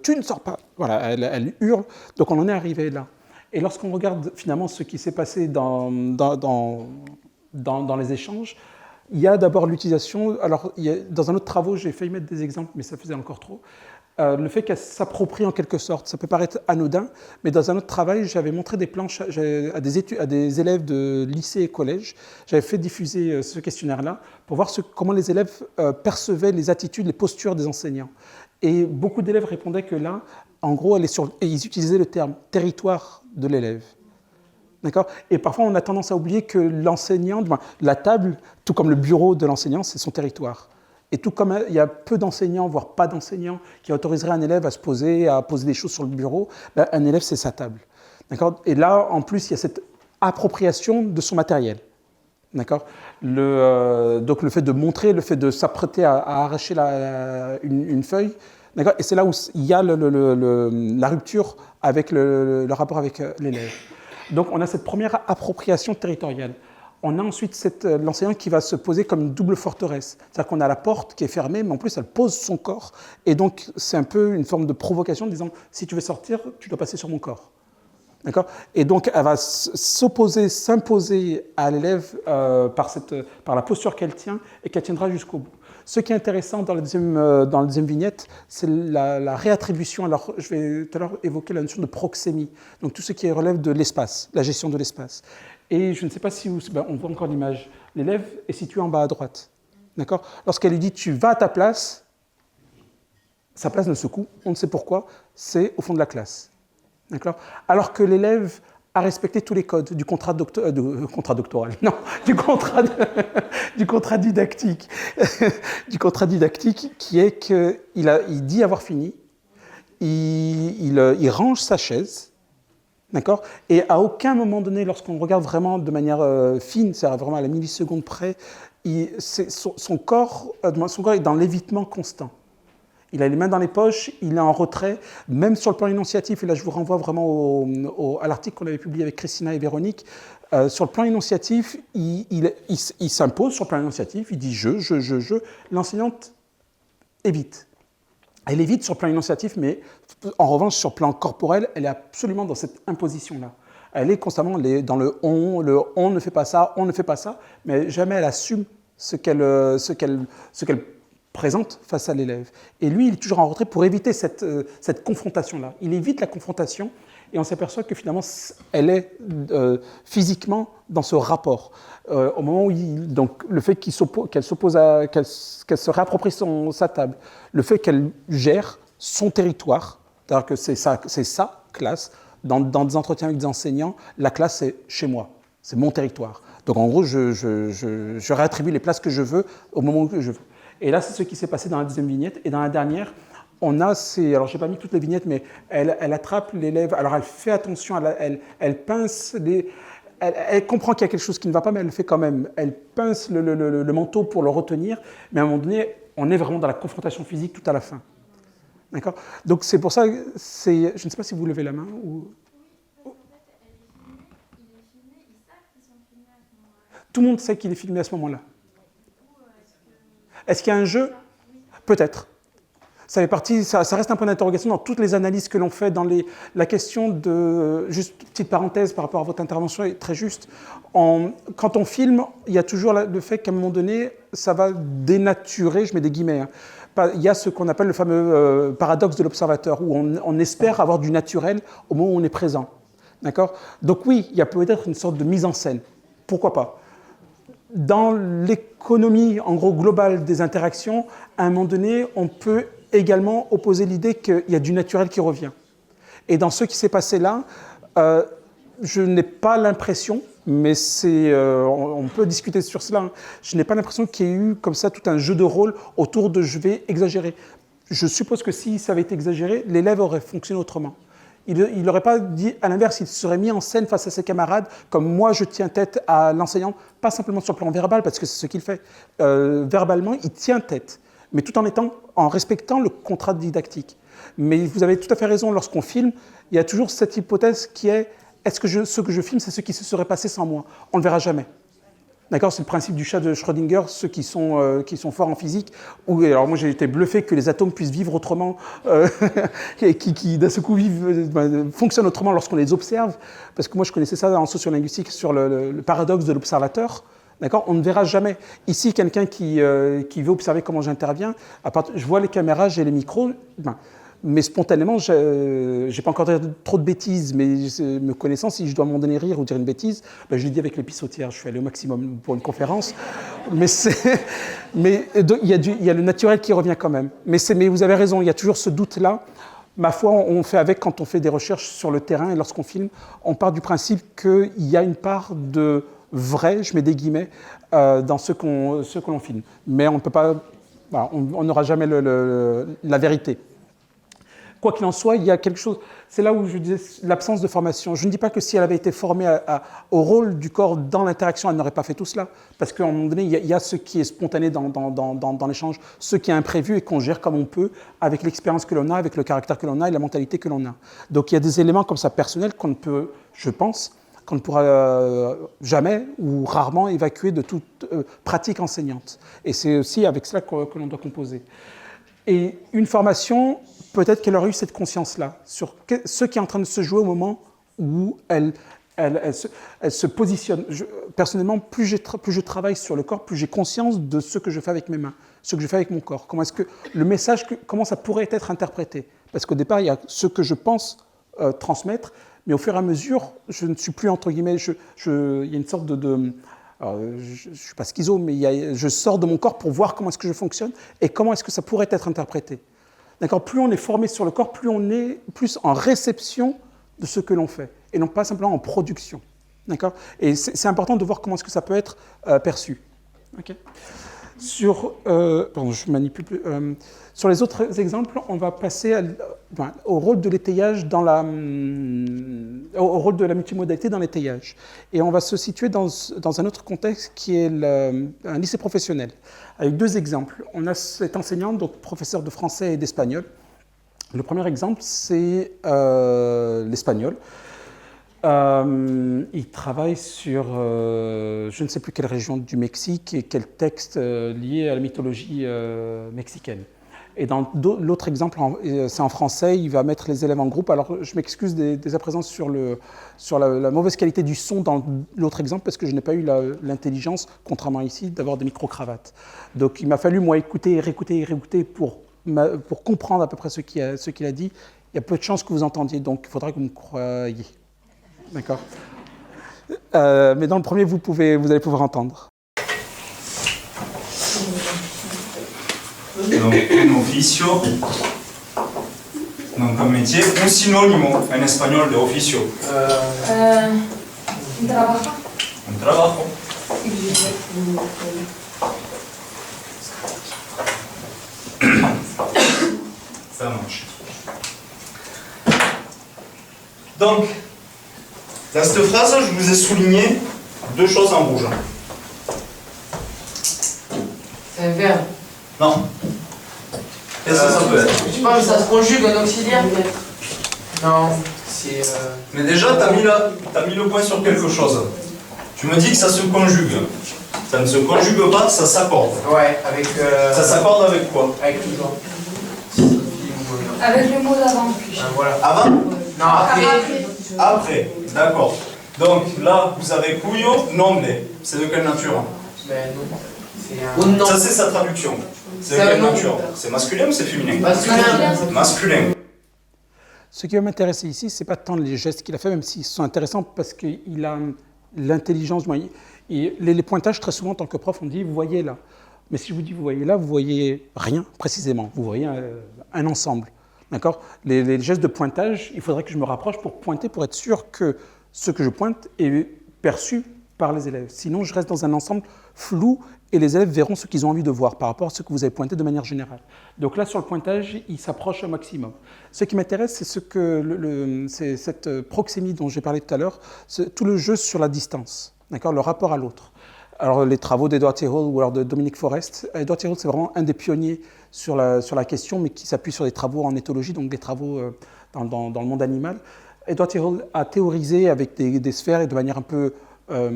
tu ne sors pas. Voilà, elle hurle. Donc on en est arrivé là. Et lorsqu'on regarde finalement ce qui s'est passé dans les échanges, il y a d'abord l'utilisation. Alors dans un autre travaux, j'ai failli mettre des exemples, mais ça faisait encore trop. Le fait qu'elle s'approprie en quelque sorte, ça peut paraître anodin, mais dans un autre travail, j'avais montré des planches à des élèves de lycée et collège. J'avais fait diffuser ce questionnaire-là pour voir comment les élèves percevaient les attitudes, les postures des enseignants. Et beaucoup d'élèves répondaient que là, en gros, et ils utilisaient le terme territoire de l'élève. D'accord ? Et parfois, on a tendance à oublier que l'enseignant, la table, tout comme le bureau de l'enseignant, c'est son territoire. Et tout comme il y a peu d'enseignants, voire pas d'enseignants, qui autoriseraient un élève à poser des choses sur le bureau, ben, un élève, c'est sa table. D'accord ? Et là, en plus, il y a cette appropriation de son matériel. D'accord ? Donc le fait de montrer, le fait de s'apprêter à arracher une feuille, d'accord ? Et c'est là où il y a la rupture avec le rapport avec l'élève. Donc on a cette première appropriation territoriale. On a ensuite l'enseignant qui va se poser comme une double forteresse. C'est-à-dire qu'on a la porte qui est fermée, mais en plus elle pose son corps. Et donc c'est un peu une forme de provocation en disant « si tu veux sortir, tu dois passer sur mon corps ». D'accord ? Et donc elle va s'imposer à l'élève par la posture qu'elle tient et qu'elle tiendra jusqu'au bout. Ce qui est intéressant dans la deuxième vignette, c'est la réattribution. Alors, je vais tout à l'heure évoquer la notion de proxémie, donc tout ce qui relève de l'espace, la gestion de l'espace. Et je ne sais pas si on voit encore l'image. L'élève est situé en bas à droite. D'accord ? Lorsqu'elle lui dit « tu vas à ta place », sa place ne se coupe, on ne sait pourquoi, c'est au fond de la classe. D'accord ? Alors que l'élève a respecté tous les codes du contrat doctoral, non, du contrat didactique, du contrat didactique qui est qu'il dit avoir fini, il range sa chaise, d'accord ? Et à aucun moment donné, lorsqu'on regarde vraiment de manière fine, c'est-à-dire vraiment à la milliseconde près, son corps est dans l'évitement constant. Il a les mains dans les poches, il est en retrait, même sur le plan énonciatif, et là je vous renvoie vraiment à l'article qu'on avait publié avec Christina et Véronique. Sur le plan énonciatif, il s'impose sur le plan énonciatif, il dit je. L'enseignante évite. Elle évite sur le plan énonciatif, mais en revanche, sur le plan corporel, elle est absolument dans cette imposition-là. Elle est constamment dans le on ne fait pas ça, on ne fait pas ça, mais jamais elle assume ce qu'elle présente face à l'élève. Et lui, il est toujours en retrait pour éviter cette confrontation-là. Il évite la confrontation et on s'aperçoit que finalement, elle est physiquement dans ce rapport. Au moment où donc, le fait qu'elle se réapproprie sa table, le fait qu'elle gère son territoire, c'est-à-dire que c'est sa classe, dans des entretiens avec des enseignants, la classe, c'est chez moi, c'est mon territoire. Donc en gros, je réattribue les places que je veux au moment où je veux. Et là, c'est ce qui s'est passé dans la deuxième vignette. Et dans la dernière, on a ces... Alors, je n'ai pas mis toutes les vignettes, mais elle attrape l'élève. Alors, elle fait attention, elle pince les... Elle comprend qu'il y a quelque chose qui ne va pas, mais elle le fait quand même. Elle pince le manteau pour le retenir, mais à un moment donné, on est vraiment dans la confrontation physique tout à la fin. D'accord? Donc, c'est pour ça, je ne sais pas si vous levez la main ou... Tout le monde sait qu'il est filmé à ce moment-là. Est-ce qu'il y a un jeu? Peut-être. Ça fait partie, ça reste un point d'interrogation dans toutes les analyses que l'on fait, dans la question de... Juste petite parenthèse par rapport à votre intervention, est très juste. Quand on filme, il y a toujours le fait qu'à un moment donné, ça va dénaturer, je mets des guillemets, hein. Il y a ce qu'on appelle le fameux paradoxe de l'observateur, où on espère avoir du naturel au moment où on est présent. D'accord? Donc oui, il y a peut-être une sorte de mise en scène. Pourquoi pas? Dans l'économie, en gros, globale des interactions, à un moment donné, on peut également opposer l'idée qu'il y a du naturel qui revient. Et dans ce qui s'est passé là, je n'ai pas l'impression, mais on peut discuter sur cela, hein, je n'ai pas l'impression qu'il y ait eu comme ça tout un jeu de rôle autour de « je vais exagérer ». Je suppose que si ça avait été exagéré, l'élève aurait fonctionné autrement. Il n'aurait pas dit, à l'inverse, il serait mis en scène face à ses camarades, comme moi je tiens tête à l'enseignant, pas simplement sur le plan verbal, parce que c'est ce qu'il fait. Verbalement, il tient tête, mais tout en respectant le contrat didactique. Mais vous avez tout à fait raison, lorsqu'on filme, il y a toujours cette hypothèse qui est, est-ce que ce que je filme, c'est ce qui se serait passé sans moi? On ne le verra jamais. D'accord, c'est le principe du chat de Schrödinger, ceux qui sont forts en physique. Alors moi j'ai été bluffé que les atomes puissent vivre autrement, qui d'un seul coup fonctionnent autrement lorsqu'on les observe. Parce que moi je connaissais ça en sociolinguistique sur le paradoxe de l'observateur. D'accord, on ne verra jamais. Ici, quelqu'un qui veut observer comment j'interviens, je vois les caméras, j'ai les micros. Mais spontanément, je n'ai pas encore dit trop de bêtises, mais me connaissant, si je dois m'en donner rire ou dire une bêtise, je l'ai dit avec les pissotières, je suis allé au maximum pour une conférence. Mais il y a le naturel qui revient quand même. Mais vous avez raison, il y a toujours ce doute-là. Ma foi, on fait avec quand on fait des recherches sur le terrain et lorsqu'on filme, on part du principe qu'il y a une part de vrai, je mets des guillemets, dans ce que l'on filme. Mais on ne peut pas, voilà, on n'aura jamais la vérité. Quoi qu'il en soit, il y a quelque chose, c'est là où je disais l'absence de formation. Je ne dis pas que si elle avait été formée au rôle du corps dans l'interaction, elle n'aurait pas fait tout cela. Parce qu'à un moment donné, il y a ce qui est spontané dans l'échange, ce qui est imprévu et qu'on gère comme on peut, avec l'expérience que l'on a, avec le caractère que l'on a et la mentalité que l'on a. Donc il y a des éléments comme ça personnels qu'on ne peut, je pense, qu'on ne pourra jamais ou rarement évacuer de toute pratique enseignante. Et c'est aussi avec cela que l'on doit composer. Et une formation, peut-être qu'elle aurait eu cette conscience-là, sur ce qui est en train de se jouer au moment où elle se positionne. Personnellement, plus je travaille sur le corps, plus j'ai conscience de ce que je fais avec mes mains, ce que je fais avec mon corps. Comment est-ce que le message, comment ça pourrait être interprété? Parce qu'au départ, il y a ce que je pense transmettre, mais au fur et à mesure, je ne suis plus, entre guillemets, il y a une sorte alors, je ne suis pas schizo, mais je sors de mon corps pour voir comment est-ce que je fonctionne et comment est-ce que ça pourrait être interprété. D'accord ? Plus on est formé sur le corps, plus on est plus en réception de ce que l'on fait, et non pas simplement en production. D'accord ? Et c'est important de voir comment est-ce que ça peut être perçu. Okay ? Pardon, je manipule plus. Sur les autres exemples, on va passer au rôle de l'étayage au rôle de la multimodalité dans l'étayage. Et on va se situer dans un autre contexte qui est un lycée professionnel, avec deux exemples. On a cet enseignant, donc professeur de français et d'espagnol. Le premier exemple, c'est l'espagnol. Il travaille sur je ne sais plus quelle région du Mexique et quel texte lié à la mythologie mexicaine. Et dans l'autre exemple, c'est en français, il va mettre les élèves en groupe. Alors je m'excuse dès à présent sur la mauvaise qualité du son dans l'autre exemple, parce que je n'ai pas eu l'intelligence, contrairement à ici, d'avoir des micro-cravates. Donc il m'a fallu, moi, écouter et réécouter pour comprendre à peu près ce qu'il a dit. Il y a peu de chances que vous entendiez, donc il faudra que vous me croyiez. D'accord. Mais dans le premier, vous allez pouvoir entendre. Donc, un oficio, donc un métier, un sinónimo en espagnol de oficio. Un trabajo. Un trabajo. Ça marche. Donc, dans cette phrase, je vous ai souligné deux choses en rouge. C'est un verbe. Non. Qu'est-ce que ça peut être? Je sais pas, mais ça se conjugue en auxiliaire peut-être. Non, c'est. Mais déjà, tu as mis le point sur quelque chose. Tu me dis que ça se conjugue. Ça ne se conjugue pas, ça s'accorde. Ouais, avec. Ça s'accorde avec quoi? Avec le genre. Avec le mot d'avant. Voilà. Avant? Non, après. Après, d'accord. Donc là, vous avez cuyo, nombre. C'est de quelle nature? Ben non. C'est un. Non. Ça, c'est sa traduction. C'est de C'est un quelle nom. nature? C'est masculin ou c'est féminin? Masculin. Masculin. Ce qui va m'intéresser ici, ce n'est pas tant les gestes qu'il a fait, même s'ils sont intéressants parce qu'il a l'intelligence. Les pointages, très souvent, en tant que prof, on dit « vous voyez là ». Mais si je vous dis « vous voyez là », vous voyez rien précisément. Vous voyez un ensemble. D'accord ? Les gestes de pointage, il faudrait que je me rapproche pour pointer, pour être sûr que ce que je pointe est perçu par les élèves. Sinon, je reste dans un ensemble flou et les élèves verront ce qu'ils ont envie de voir par rapport à ce que vous avez pointé de manière générale. Donc là, sur le pointage, il s'approche au maximum. Ce qui m'intéresse, c'est c'est cette proxémie dont j'ai parlé tout à l'heure, tout le jeu sur la distance, d'accord, le rapport à l'autre. Alors les travaux d'Edward T. Hall ou alors de Dominic Forrest. Edward T. Hall, c'est vraiment un des pionniers sur la question, mais qui s'appuie sur des travaux en éthologie, donc des travaux dans le monde animal. Edward T. Hall a théorisé avec des sphères et de manière un peu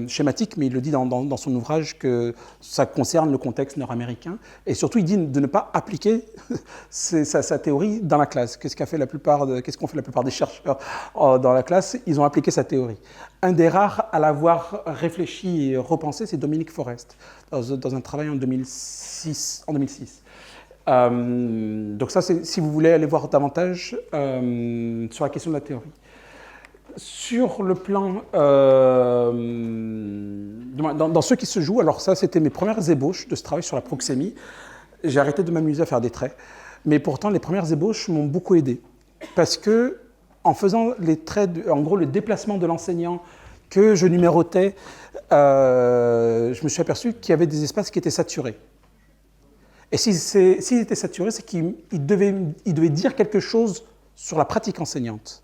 schématique, mais il le dit dans son ouvrage que ça concerne le contexte nord-américain. Et surtout, il dit de ne pas appliquer sa théorie dans la classe. Qu'est-ce qu'ont fait la plupart des chercheurs dans la classe? Ils ont appliqué sa théorie. Un des rares à l'avoir réfléchi et repensé, c'est Dominic Forrest, dans un travail en 2006. Donc ça, c'est si vous voulez aller voir davantage sur la question de la théorie. Sur le plan, dans ceux qui se jouent, alors ça c'était mes premières ébauches de ce travail sur la proxémie. J'ai arrêté de m'amuser à faire des traits, mais pourtant les premières ébauches m'ont beaucoup aidé. Parce que en faisant les traits, en gros le déplacement de l'enseignant que je numérotais, je me suis aperçu qu'il y avait des espaces qui étaient saturés. Et s'il était saturé, c'est qu'il devait dire quelque chose sur la pratique enseignante.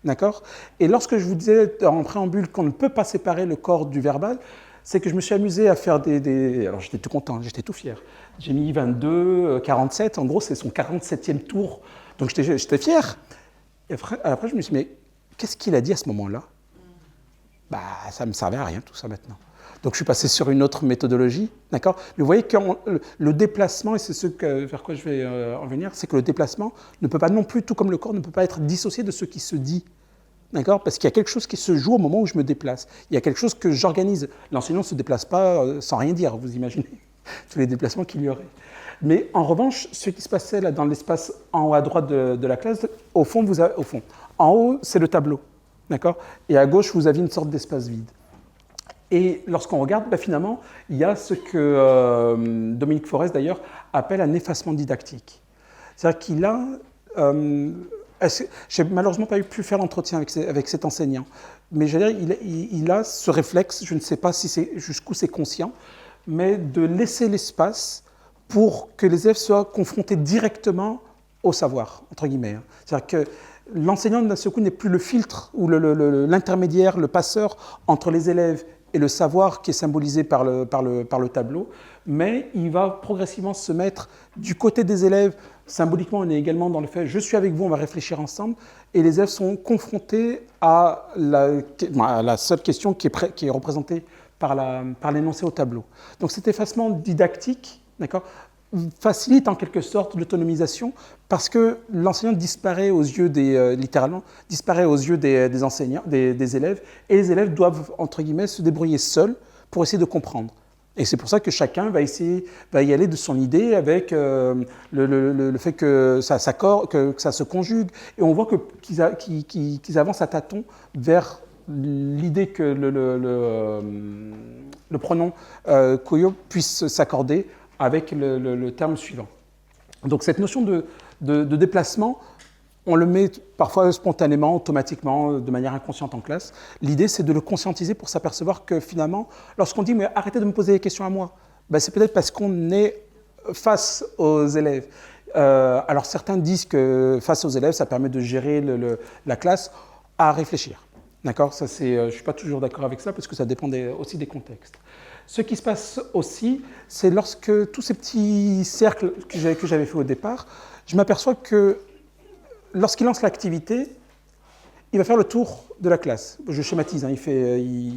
D'accord ? Et lorsque je vous disais en préambule qu'on ne peut pas séparer le corps du verbal, c'est que je me suis amusé à faire alors j'étais tout content, j'étais tout fier. J'ai mis 22, 47, en gros c'est son 47e tour, donc j'étais fier. Et après je me suis dit, mais qu'est-ce qu'il a dit à ce moment-là ? Bah ça ne me servait à rien tout ça maintenant. Donc je suis passé sur une autre méthodologie, d'accord ? Mais vous voyez que le déplacement, et c'est vers quoi je vais en venir, c'est que le déplacement ne peut pas non plus, tout comme le corps, ne peut pas être dissocié de ce qui se dit, d'accord ? Parce qu'il y a quelque chose qui se joue au moment où je me déplace. Il y a quelque chose que j'organise. L'enseignant ne se déplace pas sans rien dire, vous imaginez tous les déplacements qu'il y aurait. Mais en revanche, ce qui se passait là dans l'espace en haut à droite de la classe, au fond, en haut, c'est le tableau, d'accord ? Et à gauche, vous avez une sorte d'espace vide. Et lorsqu'on regarde, finalement, il y a ce que Dominic Forrest, d'ailleurs, appelle un effacement didactique. C'est-à-dire qu'il a... je n'ai malheureusement pas pu faire l'entretien avec cet enseignant, mais j'allais dire, il a ce réflexe, je ne sais pas jusqu'où c'est conscient, mais de laisser l'espace pour que les élèves soient confrontés directement au savoir, entre guillemets. C'est-à-dire que l'enseignant, d'un seul coup, n'est plus le filtre ou l'intermédiaire, le passeur entre les élèves et le savoir qui est symbolisé par le tableau, mais il va progressivement se mettre du côté des élèves. Symboliquement, on est également dans le fait « je suis avec vous, on va réfléchir ensemble », et les élèves sont confrontés à la seule question qui est représentée par l'énoncé au tableau. Donc cet effacement didactique, d'accord, facilite en quelque sorte l'autonomisation parce que l'enseignant disparaît aux yeux littéralement, disparaît aux yeux des enseignants, des élèves, et les élèves doivent, entre guillemets, se débrouiller seuls pour essayer de comprendre. Et c'est pour ça que chacun va y aller de son idée avec le fait que ça s'accorde, que ça se conjugue, et on voit qu'ils avancent à tâtons vers l'idée que le pronom kuyo puisse s'accorder avec le terme suivant. Donc cette notion de déplacement, on le met parfois spontanément, automatiquement, de manière inconsciente en classe. L'idée, c'est de le conscientiser pour s'apercevoir que finalement, lorsqu'on dit « mais arrêtez de me poser des questions à moi », c'est peut-être parce qu'on est face aux élèves. Alors certains disent que face aux élèves, ça permet de gérer la classe à réfléchir. D'accord? Ça, je ne suis pas toujours d'accord avec ça parce que ça dépend aussi des contextes. Ce qui se passe aussi, c'est lorsque tous ces petits cercles que j'avais fait au départ, je m'aperçois que lorsqu'il lance l'activité, il va faire le tour de la classe. Je schématise, hein,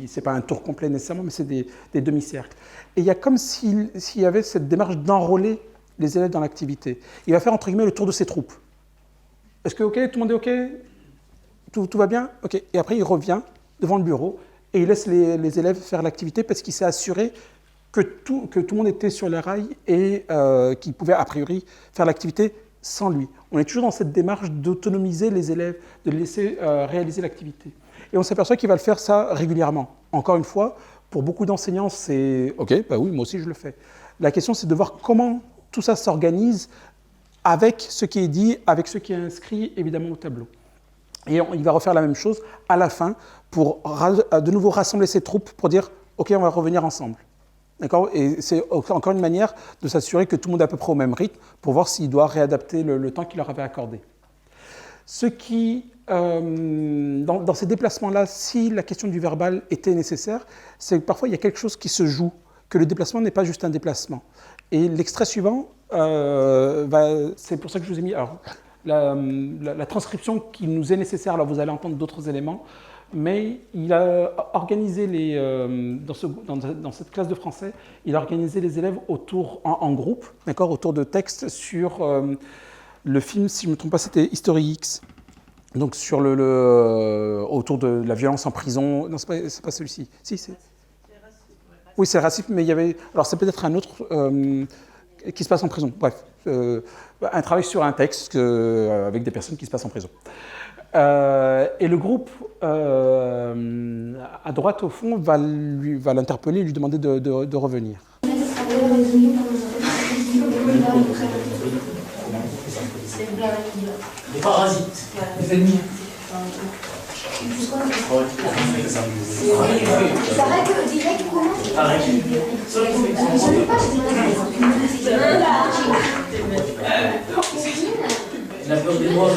c'est pas un tour complet nécessairement, mais c'est des demi-cercles. Et il y a comme s'il y avait cette démarche d'enrôler les élèves dans l'activité. Il va faire entre guillemets le tour de ses troupes. Est-ce que OK, tout le monde est OK? Tout va bien? OK. Et après, il revient devant le bureau et il laisse les élèves faire l'activité parce qu'il s'est assuré que tout le monde était sur les rails et qu'il pouvait a priori faire l'activité sans lui. On est toujours dans cette démarche d'autonomiser les élèves, de les laisser réaliser l'activité. Et on s'aperçoit qu'il va le faire ça régulièrement. Encore une fois, pour beaucoup d'enseignants, c'est « OK, bah oui, moi aussi je le fais ». La question, c'est de voir comment tout ça s'organise avec ce qui est dit, avec ce qui est inscrit évidemment au tableau. Et il va refaire la même chose à la fin pour de nouveau rassembler ses troupes pour dire « OK, on va revenir ensemble ». D'accord? Et c'est encore une manière de s'assurer que tout le monde est à peu près au même rythme pour voir s'il doit réadapter le temps qu'il leur avait accordé. Ce qui, dans ces déplacements-là, si la question du verbal était nécessaire, c'est que parfois il y a quelque chose qui se joue, que le déplacement n'est pas juste un déplacement. Et l'extrait suivant, c'est pour ça que je vous ai mis alors, la transcription qui nous est nécessaire. Alors vous allez entendre d'autres éléments, mais il a organisé dans cette classe de français, il a organisé les élèves en groupe, d'accord, autour de textes sur le film, si je ne me trompe pas, c'était History X, donc sur autour de la violence en prison. Non, c'est pas celui-ci. Si, c'est. Oui, c'est Racisme, mais il y avait. Alors c'est peut-être un autre qui se passe en prison. Bref, un travail sur un texte avec des personnes qui se passent en prison. Et le groupe à droite au fond va l'interpeller et lui demander de revenir. Les parasites, les ennemis. Ça règle direct comment? La peur des noirs,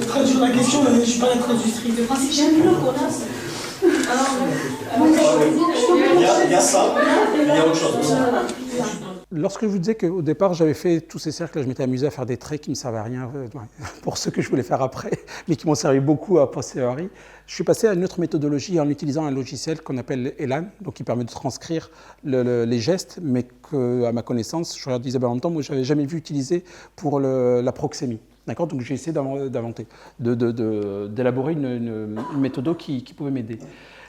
traduire la question, je ne suis pas la traductrice de principe. J'aime le pour Il y a ça, il y a autre chose. Lorsque je vous disais qu'au départ, j'avais fait tous ces cercles, je m'étais amusé à faire des traits qui ne me servaient à rien pour ce que je voulais faire après, mais qui m'ont servi beaucoup à posteriori. Je suis passé à une autre méthodologie en utilisant un logiciel qu'on appelle Elan, donc qui permet de transcrire les gestes, mais qu'à ma connaissance, je regarde Isabelle en même temps, moi je n'avais jamais vu utiliser pour la proxémie. D'accord? Donc j'ai essayé d'élaborer une méthode qui pouvait m'aider.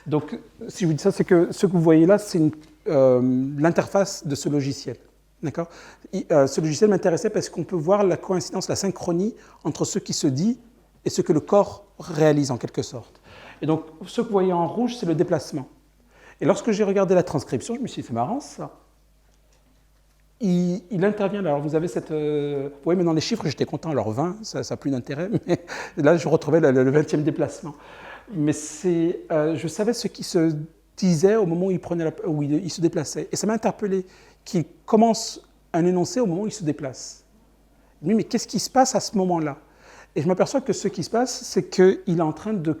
Donc si je vous dis ça, c'est que ce que vous voyez là, c'est l'interface de ce logiciel. D'accord? Ce logiciel m'intéressait parce qu'on peut voir la coïncidence, la synchronie entre ce qui se dit et ce que le corps réalise en quelque sorte. Et donc, ce que vous voyez en rouge, c'est le déplacement. Et lorsque j'ai regardé la transcription, je me suis dit, c'est marrant ça. Il intervient, alors vous avez cette... Oui, mais dans les chiffres, j'étais content, alors 20, ça n'a plus d'intérêt, mais là, je retrouvais le 20e déplacement. Mais je savais ce qui se disait au moment où il se déplaçait. Et ça m'a interpellé qu'il commence un énoncé au moment où il se déplace. Mais qu'est-ce qui se passe à ce moment-là? Et je m'aperçois que ce qui se passe, c'est qu'il est en train de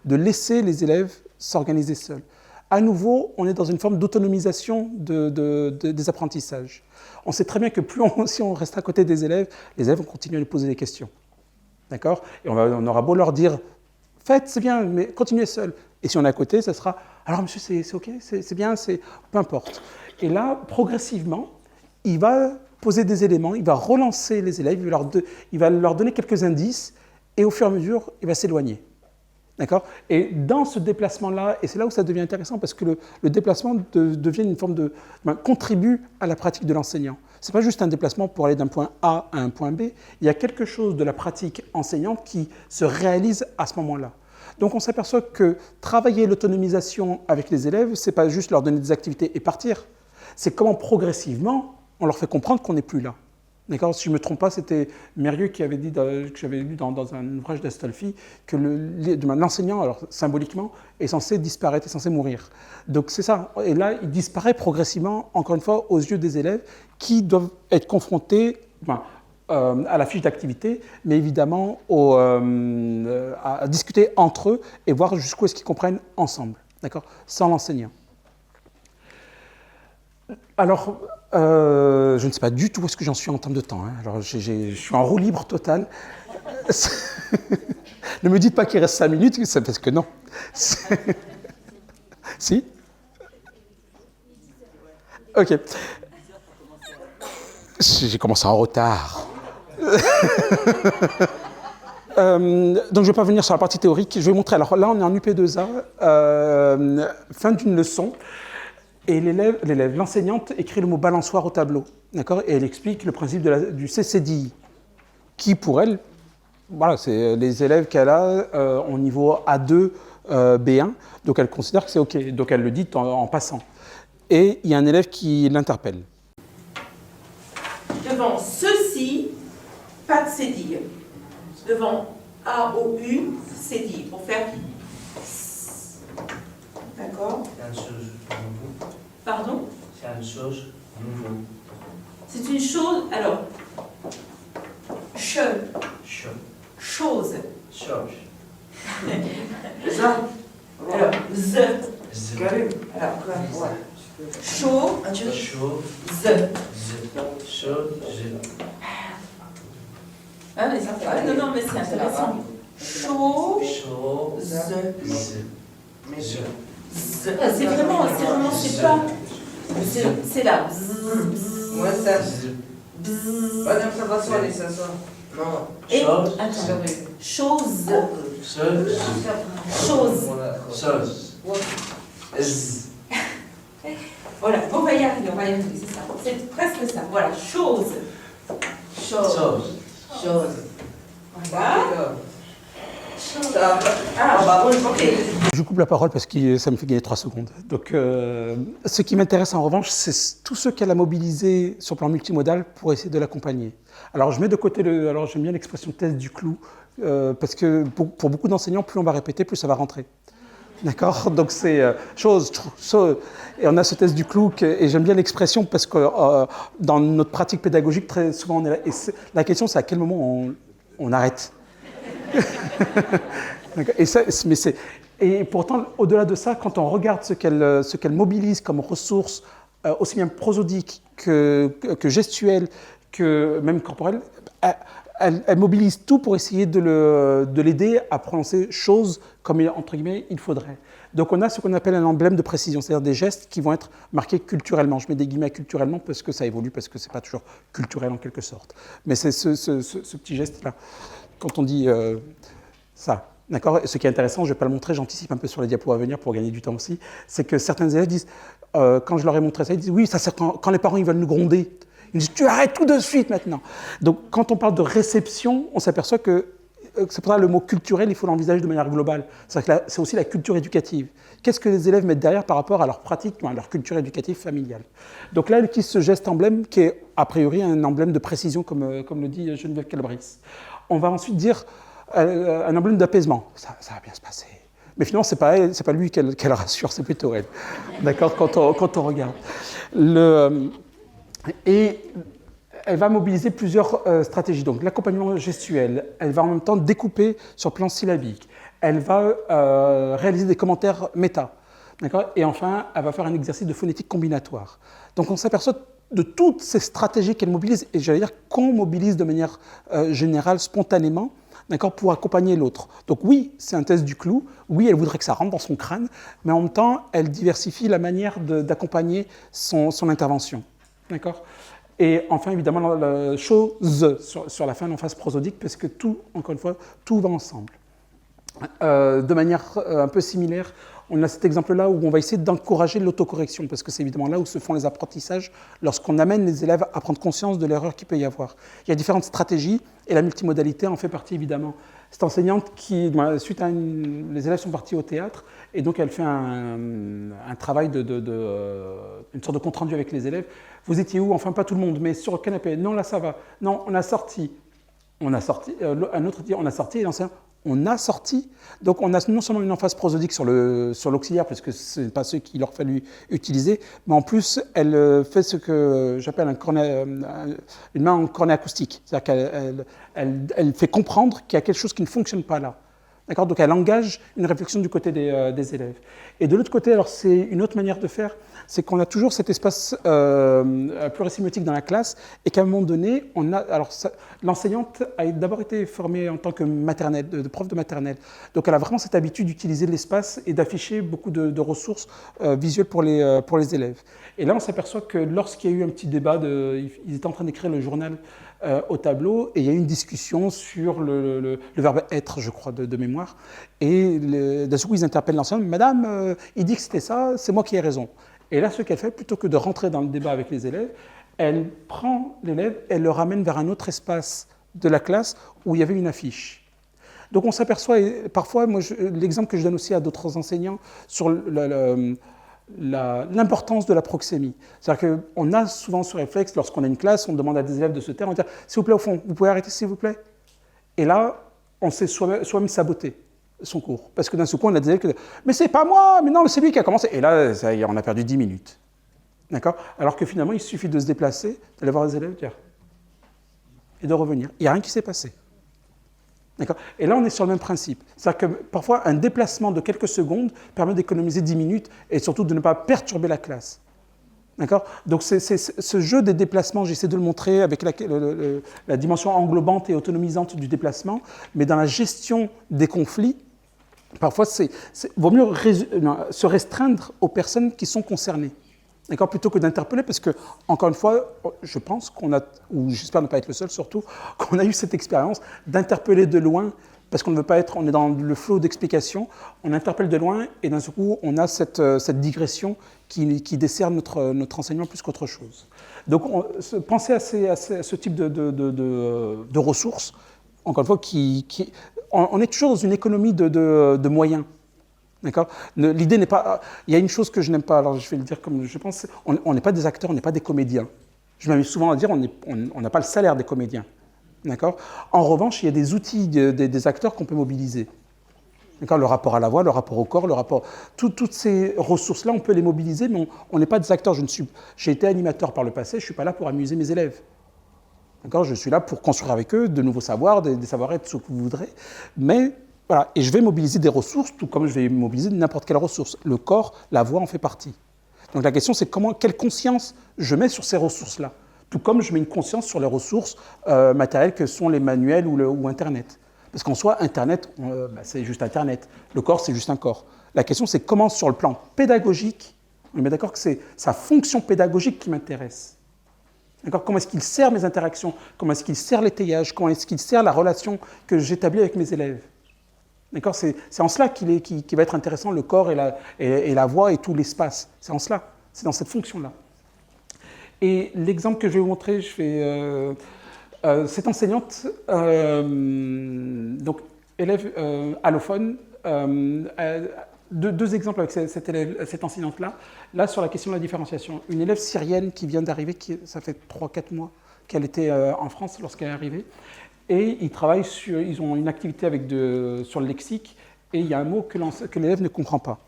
laisser les élèves s'organiser seuls. À nouveau, on est dans une forme d'autonomisation des apprentissages. On sait très bien que si on reste à côté des élèves vont continuer à lui poser des questions. D'accord? Et on aura beau leur dire « Faites, c'est bien, mais continuez seul ». Et si on est à côté, ça sera « Alors monsieur, c'est OK, c'est bien, peu importe ». Et là, progressivement, il va poser des éléments, il va relancer les élèves, il va leur donner quelques indices, et au fur et à mesure, il va s'éloigner. D'accord? Et dans ce déplacement-là, et c'est là où ça devient intéressant, parce que le déplacement devient une forme contribue à la pratique de l'enseignant. Ce n'est pas juste un déplacement pour aller d'un point A à un point B, il y a quelque chose de la pratique enseignante qui se réalise à ce moment-là. Donc on s'aperçoit que travailler l'autonomisation avec les élèves, ce n'est pas juste leur donner des activités et partir, c'est comment progressivement on leur fait comprendre qu'on n'est plus là. D'accord, si je ne me trompe pas, c'était Mérieux qui avait dit, que j'avais lu dans un ouvrage d'Astolfi, que l'enseignant, alors symboliquement, est censé disparaître, est censé mourir. Donc c'est ça. Et là, il disparaît progressivement, encore une fois, aux yeux des élèves qui doivent être confrontés à la fiche d'activité, mais évidemment à discuter entre eux et voir jusqu'où est-ce qu'ils comprennent ensemble, d'accord, sans l'enseignant. Alors, je ne sais pas du tout où est-ce que j'en suis en termes de temps. Hein. Alors, je suis en roue libre totale. Ne me dites pas qu'il reste 5 minutes, parce que non. Si? Ok. J'ai commencé en retard. Donc, je ne vais pas venir sur la partie théorique. Je vais montrer. Alors là, on est en UP2A, fin d'une leçon. Et l'enseignante écrit le mot balançoire au tableau, d'accord ? Et elle explique le principe du CCDI, qui pour elle, voilà, c'est les élèves qu'elle a au niveau A2, B1, donc elle considère que c'est OK, donc elle le dit en passant. Et il y a un élève qui l'interpelle. Devant ceci, pas de cédille. Devant AOU, cédille, pour faire... D'accord ? Pardon ? C'est une chose nouveau. C'est une chose, alors, chose. Chose. Alors, z. Alors, voilà. Chose. Ah, mais non, mais c'est intéressant. Chose. C'est vraiment, c'est pas. C'est là. Ouais, ça. Bonne observation, allez, ça sort. Non. Et, attends. Chose. Voilà, on va y arriver, c'est ça. C'est presque ça. Voilà, chose. Voilà. Je coupe la parole parce que ça me fait gagner 3 secondes. Donc, ce qui m'intéresse en revanche, c'est tout ce qu'elle a mobilisé sur le plan multimodal pour essayer de l'accompagner. Alors, je mets de côté alors j'aime bien l'expression test du clou, parce que pour beaucoup d'enseignants, plus on va répéter, plus ça va rentrer. D'accord ? Donc, c'est chose, et on a ce test du clou, et j'aime bien l'expression parce que dans notre pratique pédagogique, très souvent, on est là, et la question, c'est à quel moment on arrête. Et pourtant, au-delà de ça, quand on regarde ce qu'elle mobilise comme ressources, aussi bien prosodiques que gestuelles, que même corporelles, elle mobilise tout pour essayer de l'aider à prononcer choses comme, entre guillemets, il faudrait. Donc on a ce qu'on appelle un emblème de précision, c'est-à-dire des gestes qui vont être marqués culturellement. Je mets des guillemets culturellement parce que ça évolue, parce que ce n'est pas toujours culturel en quelque sorte. Mais c'est ce petit geste-là. Quand on dit ça, d'accord ? Ce qui est intéressant, je ne vais pas le montrer, j'anticipe un peu sur les diapos à venir pour gagner du temps aussi, c'est que certains élèves disent, quand je leur ai montré ça, ils disent « Oui, ça c'est quand les parents ils veulent nous gronder. » Ils disent « Tu arrêtes tout de suite maintenant !» Donc quand on parle de réception, on s'aperçoit que c'est pour ça le mot culturel, il faut l'envisager de manière globale. C'est aussi la culture éducative. Qu'est-ce que les élèves mettent derrière par rapport à leur pratique, à leur culture éducative familiale ? Donc là, elle utilise ce geste emblème qui est a priori un emblème de précision, comme le dit Geneviève Calbris. On va ensuite dire un emblème d'apaisement. Ça va bien se passer. Mais finalement, c'est pas lui qu'elle rassure, c'est plutôt elle. D'accord ? Quand on regarde. Et elle va mobiliser plusieurs stratégies. Donc l'accompagnement gestuel, elle va en même temps découper sur le plan syllabique. Elle va réaliser des commentaires méta. D'accord ? Et enfin, elle va faire un exercice de phonétique combinatoire. Donc on s'aperçoit de toutes ces stratégies qu'elle mobilise, et j'allais dire qu'on mobilise de manière générale, spontanément, d'accord, pour accompagner l'autre. Donc oui, c'est un test du clou, oui, elle voudrait que ça rentre dans son crâne, mais en même temps, elle diversifie la manière d'accompagner son intervention. D'accord ? Et enfin, évidemment, la chose sur la fin, l'emphase prosodique, parce que tout, encore une fois, tout va ensemble. De manière un peu similaire, on a cet exemple-là où on va essayer d'encourager l'autocorrection, parce que c'est évidemment là où se font les apprentissages, lorsqu'on amène les élèves à prendre conscience de l'erreur qu'il peut y avoir. Il y a différentes stratégies, et la multimodalité en fait partie évidemment. cette enseignante qui, suite à les élèves sont partis au théâtre, et donc elle fait un travail une sorte de compte-rendu avec les élèves. Vous étiez où? Enfin, pas tout le monde, mais sur le canapé. Non, là, ça va. Non, on a sorti. On a sorti. Un autre dit, on a sorti, et l'enseignant, on a sorti. Donc, on a non seulement une emphase prosodique sur l'auxiliaire, parce que ce n'est pas ce qu'il leur fallu utiliser, mais en plus, elle fait ce que j'appelle une main en cornet acoustique. C'est-à-dire qu'elle fait comprendre qu'il y a quelque chose qui ne fonctionne pas là. D'accord? Donc elle engage une réflexion du côté des élèves. Et de l'autre côté, alors c'est une autre manière de faire, c'est qu'on a toujours cet espace plurisémiotique dans la classe et qu'à un moment donné, l'enseignante a d'abord été formée en tant que maternelle, de prof de maternelle. Donc elle a vraiment cette habitude d'utiliser l'espace et d'afficher beaucoup de ressources visuelles pour les élèves. Et là, on s'aperçoit que lorsqu'il y a eu un petit débat, ils étaient en train d'écrire le journal au tableau, et il y a eu une discussion sur le verbe être, je crois, de mémoire. Et d'un coup, ils interpellent l'enseignante, Madame, il dit que c'était ça, c'est moi qui ai raison. Et là, ce qu'elle fait, plutôt que de rentrer dans le débat avec les élèves, elle prend l'élève, elle le ramène vers un autre espace de la classe où il y avait une affiche. Donc on s'aperçoit, et parfois, l'exemple que je donne aussi à d'autres enseignants sur l'importance de la proxémie. C'est-à-dire qu'on a souvent ce réflexe, lorsqu'on a une classe, on demande à des élèves de se taire, on dit « S'il vous plaît, au fond, vous pouvez arrêter, s'il vous plaît ?» Et là, on s'est soi-même saboté son cours. Parce que d'un seul coup, on a des élèves qui disent « Mais c'est pas moi, mais non, c'est lui qui a commencé. » Et là, ça y est, on a perdu 10 minutes. D'accord? Alors que finalement, il suffit de se déplacer, d'aller voir les élèves, et de revenir. Il n'y a rien qui s'est passé. D'accord? Et là, on est sur le même principe. C'est-à-dire que parfois, un déplacement de quelques secondes permet d'économiser 10 minutes et surtout de ne pas perturber la classe. D'accord? Donc, ce jeu des déplacements, j'essaie de le montrer avec la dimension englobante et autonomisante du déplacement, mais dans la gestion des conflits, parfois, vaut mieux se restreindre aux personnes qui sont concernées. D'accord, plutôt que d'interpeller, parce que, encore une fois, je pense qu'on a, ou j'espère ne pas être le seul surtout, qu'on a eu cette expérience d'interpeller de loin, parce qu'on ne veut pas être, on est dans le flot d'explications, on interpelle de loin, et d'un seul coup, on a cette digression qui dessert notre enseignement plus qu'autre chose. Donc, pensez à ce type de ressources, encore une fois, on est toujours dans une économie de moyens. D'accord? L'idée n'est pas... Il y a une chose que je n'aime pas, alors je vais le dire comme je pense, on n'est pas des acteurs, on n'est pas des comédiens. Je m'amuse souvent à dire on n'a pas le salaire des comédiens. D'accord? En revanche, il y a des outils des acteurs qu'on peut mobiliser. D'accord? Le rapport à la voix, le rapport au corps, le rapport... Toutes ces ressources-là, on peut les mobiliser, mais on n'est pas des acteurs. J'ai été animateur par le passé, je ne suis pas là pour amuser mes élèves. D'accord? Je suis là pour construire avec eux de nouveaux savoirs, des savoir-être, ce que vous voudrez, mais... Voilà, et je vais mobiliser des ressources, tout comme je vais mobiliser n'importe quelle ressource. Le corps, la voix en fait partie. Donc la question, c'est quelle conscience je mets sur ces ressources-là, tout comme je mets une conscience sur les ressources matérielles que sont les manuels ou Internet. Parce qu'en soi, Internet, c'est juste Internet. Le corps, c'est juste un corps. La question, c'est comment, sur le plan pédagogique, on est bien d'accord que c'est sa fonction pédagogique qui m'intéresse. D'accord? Comment est-ce qu'il sert mes interactions? Comment est-ce qu'il sert l'étayage? Comment est-ce qu'il sert la relation que j'établis avec mes élèves? D'accord? C'est en cela qu'il va être intéressant, le corps et la voix et tout l'espace. C'est en cela, c'est dans cette fonction-là. Et l'exemple que je vais vous montrer, cette enseignante, donc élève allophone, deux exemples avec cette enseignante-là. Là, sur la question de la différenciation. Une élève syrienne qui vient d'arriver, ça fait 3-4 mois qu'elle était en France lorsqu'elle est arrivée. Et ils ont une activité sur le lexique, et il y a un mot que l'élève ne comprend pas.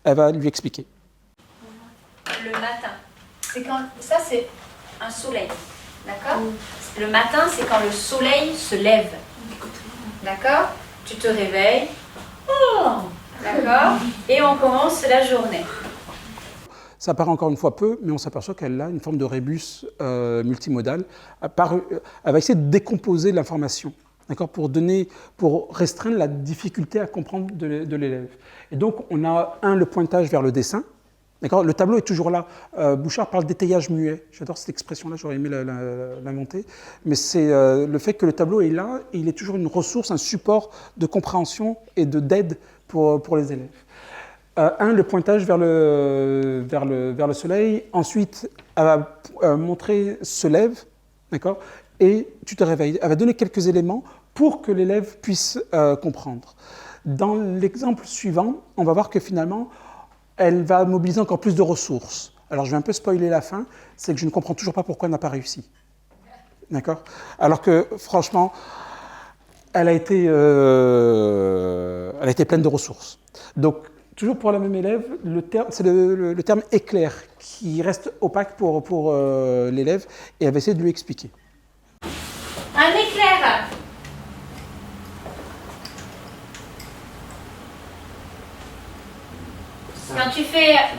Elle va lui expliquer. Le matin. Ça, c'est un soleil. D'accord? Le matin, c'est quand le soleil se lève. D'accord? Tu te réveilles. D'accord? Et on commence la journée. Ça paraît encore une fois peu, mais on s'aperçoit qu'elle a une forme de rébus multimodal. Elle va essayer de décomposer l'information, d'accord, pour restreindre la difficulté à comprendre de l'élève. Et donc, on a le pointage vers le dessin. D'accord, le tableau est toujours là. Bouchard parle d'étayage muet. J'adore cette expression-là, j'aurais aimé l'inventer. Mais c'est le fait que le tableau est là, et il est toujours une ressource, un support de compréhension et d'aide pour les élèves. Le pointage vers le soleil. Ensuite, elle va montrer se lève, d'accord, et tu te réveilles. Elle va donner quelques éléments pour que l'élève puisse comprendre. Dans l'exemple suivant, on va voir que finalement, elle va mobiliser encore plus de ressources. Alors, je vais un peu spoiler la fin, c'est que je ne comprends toujours pas pourquoi elle n'a pas réussi. D'accord? Alors que, franchement, elle a été pleine de ressources. Donc, toujours pour la même élève, c'est le terme éclair qui reste opaque pour l'élève et elle va essayer de lui expliquer. Un éclair.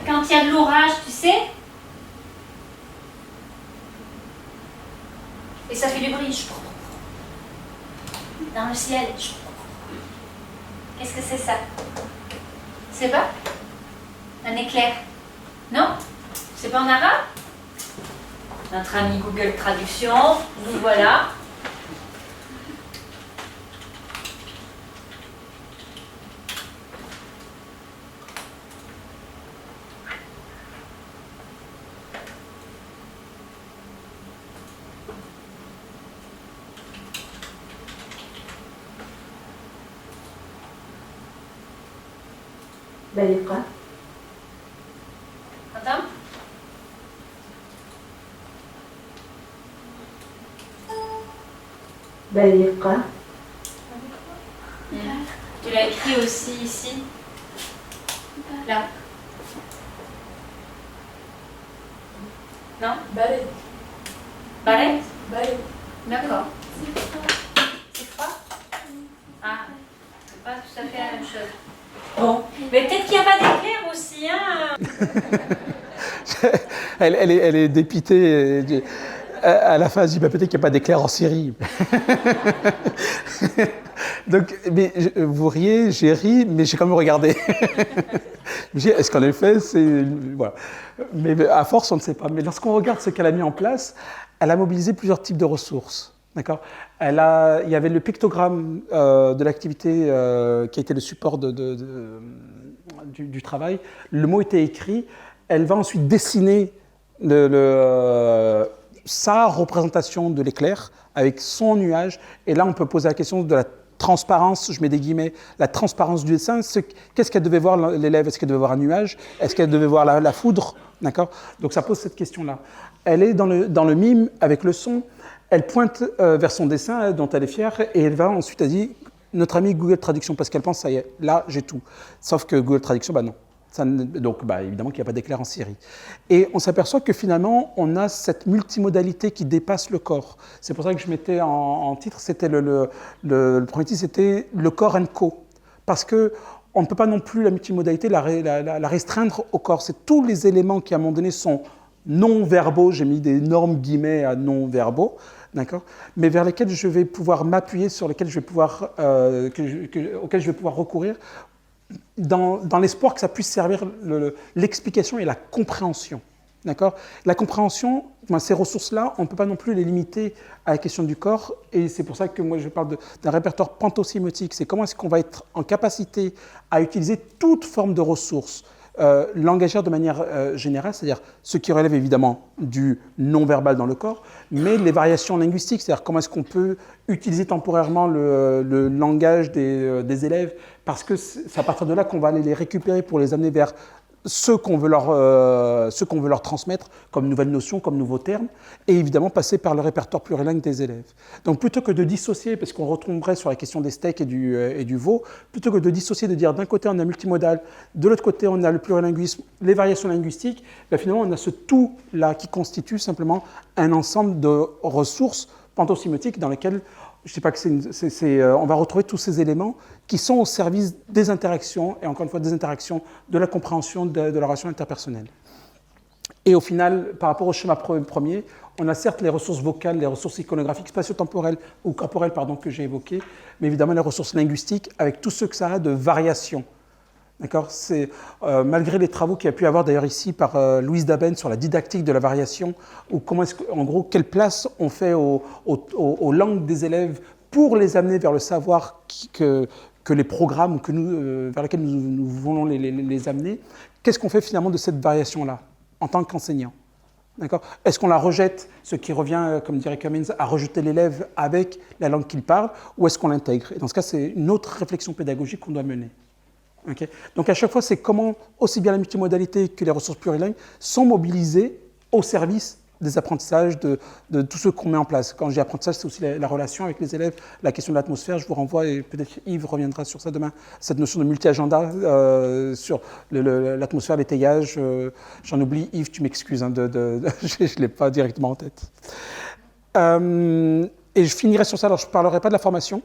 Quand il y a de l'orage, tu sais, et ça fait du bruit. Dans le ciel. Qu'est-ce que c'est ça? C'est pas? Un éclair? Non? C'est pas en arabe? Notre ami Google Traduction, nous voilà. برقة Attends. برقة Tu l'as écrit aussi ici. Là. Non? Balai. Balai? Balai. D'accord. C'est froid? Ah, c'est pas tout à fait la même chose. Bon, mais peut-être qu'il n'y a pas d'éclair aussi, hein? Elle est dépitée. À la fin, elle dit bah, peut-être qu'il n'y a pas d'éclair en Syrie. Donc, mais, vous riez, j'ai ri, mais j'ai quand même regardé. Est-ce qu'en effet, c'est. Voilà. Mais à force, on ne sait pas. Mais lorsqu'on regarde ce qu'elle a mis en place, elle a mobilisé plusieurs types de ressources. D'accord? Il y avait le pictogramme de l'activité qui a été le support du travail. Le mot était écrit. Elle va ensuite dessiner sa représentation de l'éclair avec son nuage. Et là, on peut poser la question de la transparence, je mets des guillemets, la transparence du dessin. Qu'est-ce qu'elle devait voir l'élève? Est-ce qu'elle devait voir un nuage? Est-ce qu'elle devait voir la foudre? D'accord? Donc ça pose cette question-là. Elle est dans le mime avec le son. Elle pointe vers son dessin dont elle est fière et elle va ensuite, elle dit, notre ami Google Traduction, parce qu'elle pense, ça y est, là, j'ai tout. Sauf que Google Traduction, bah non. Donc, bah, évidemment qu'il n'y a pas d'éclair en Syrie. Et on s'aperçoit que finalement, on a cette multimodalité qui dépasse le corps. C'est pour ça que je mettais en titre, c'était le premier titre, c'était le corps and co. Parce que on ne peut pas non plus la multimodalité la restreindre au corps. C'est tous les éléments qui, à un moment donné, sont non-verbaux, j'ai mis d'énormes guillemets à non-verbaux, d'accord, mais vers lesquels je vais pouvoir m'appuyer, sur lesquels je vais pouvoir, auxquels je vais pouvoir recourir, dans l'espoir que ça puisse servir l'explication et la compréhension. D'accord? La compréhension, ces ressources-là, on ne peut pas non plus les limiter à la question du corps, et c'est pour ça que moi je parle d'un répertoire pantosémiotique. C'est comment est-ce qu'on va être en capacité à utiliser toute forme de ressources langagières de manière générale, c'est-à-dire ce qui relève évidemment du non-verbal dans le corps, mais les variations linguistiques, c'est-à-dire comment est-ce qu'on peut utiliser temporairement le langage des élèves, parce que c'est à partir de là qu'on va aller les récupérer pour les amener vers ce qu'on veut leur transmettre comme nouvelles notions, comme nouveaux termes, et évidemment passer par le répertoire plurilingue des élèves. Donc plutôt que de dissocier, parce qu'on retomberait sur la question des steaks et du veau, plutôt que de dissocier, de dire d'un côté on a multimodal, de l'autre côté on a le plurilinguisme, les variations linguistiques, ben finalement on a ce tout-là qui constitue simplement un ensemble de ressources pantosémiotiques dans lesquelles je ne sais pas que on va retrouver tous ces éléments qui sont au service des interactions, et encore une fois des interactions, de la compréhension de la relation interpersonnelle. Et au final, par rapport au schéma premier, on a certes les ressources vocales, les ressources iconographiques, spatio-temporelles ou corporelles, pardon, que j'ai évoquées, mais évidemment les ressources linguistiques avec tout ce que ça a de variation. D'accord? C'est malgré les travaux qu'il y a pu avoir d'ailleurs ici par Louise Daben sur la didactique de la variation, ou comment est-ce en gros quelle place on fait aux langues des élèves pour les amener vers le savoir que les programmes vers lesquels nous voulons les amener. Qu'est-ce qu'on fait finalement de cette variation-là en tant qu'enseignant? D'accord ? Est-ce qu'on la rejette, ce qui revient, comme dirait Cummins, à rejeter l'élève avec la langue qu'il parle, ou est-ce qu'on l'intègre ? Et dans ce cas, c'est une autre réflexion pédagogique qu'on doit mener. Okay ? Donc à chaque fois, c'est comment aussi bien la multimodalité que les ressources plurilingues sont mobilisées au service des apprentissages, de tout ce qu'on met en place. Quand je dis apprentissage, c'est aussi la relation avec les élèves, la question de l'atmosphère. Je vous renvoie, et peut-être Yves reviendra sur ça demain, cette notion de multi-agenda sur l'atmosphère, l'étayage. J'en oublie, Yves, tu m'excuses, hein, je ne l'ai pas directement en tête. Et je finirai sur ça, alors je ne parlerai pas de la formation,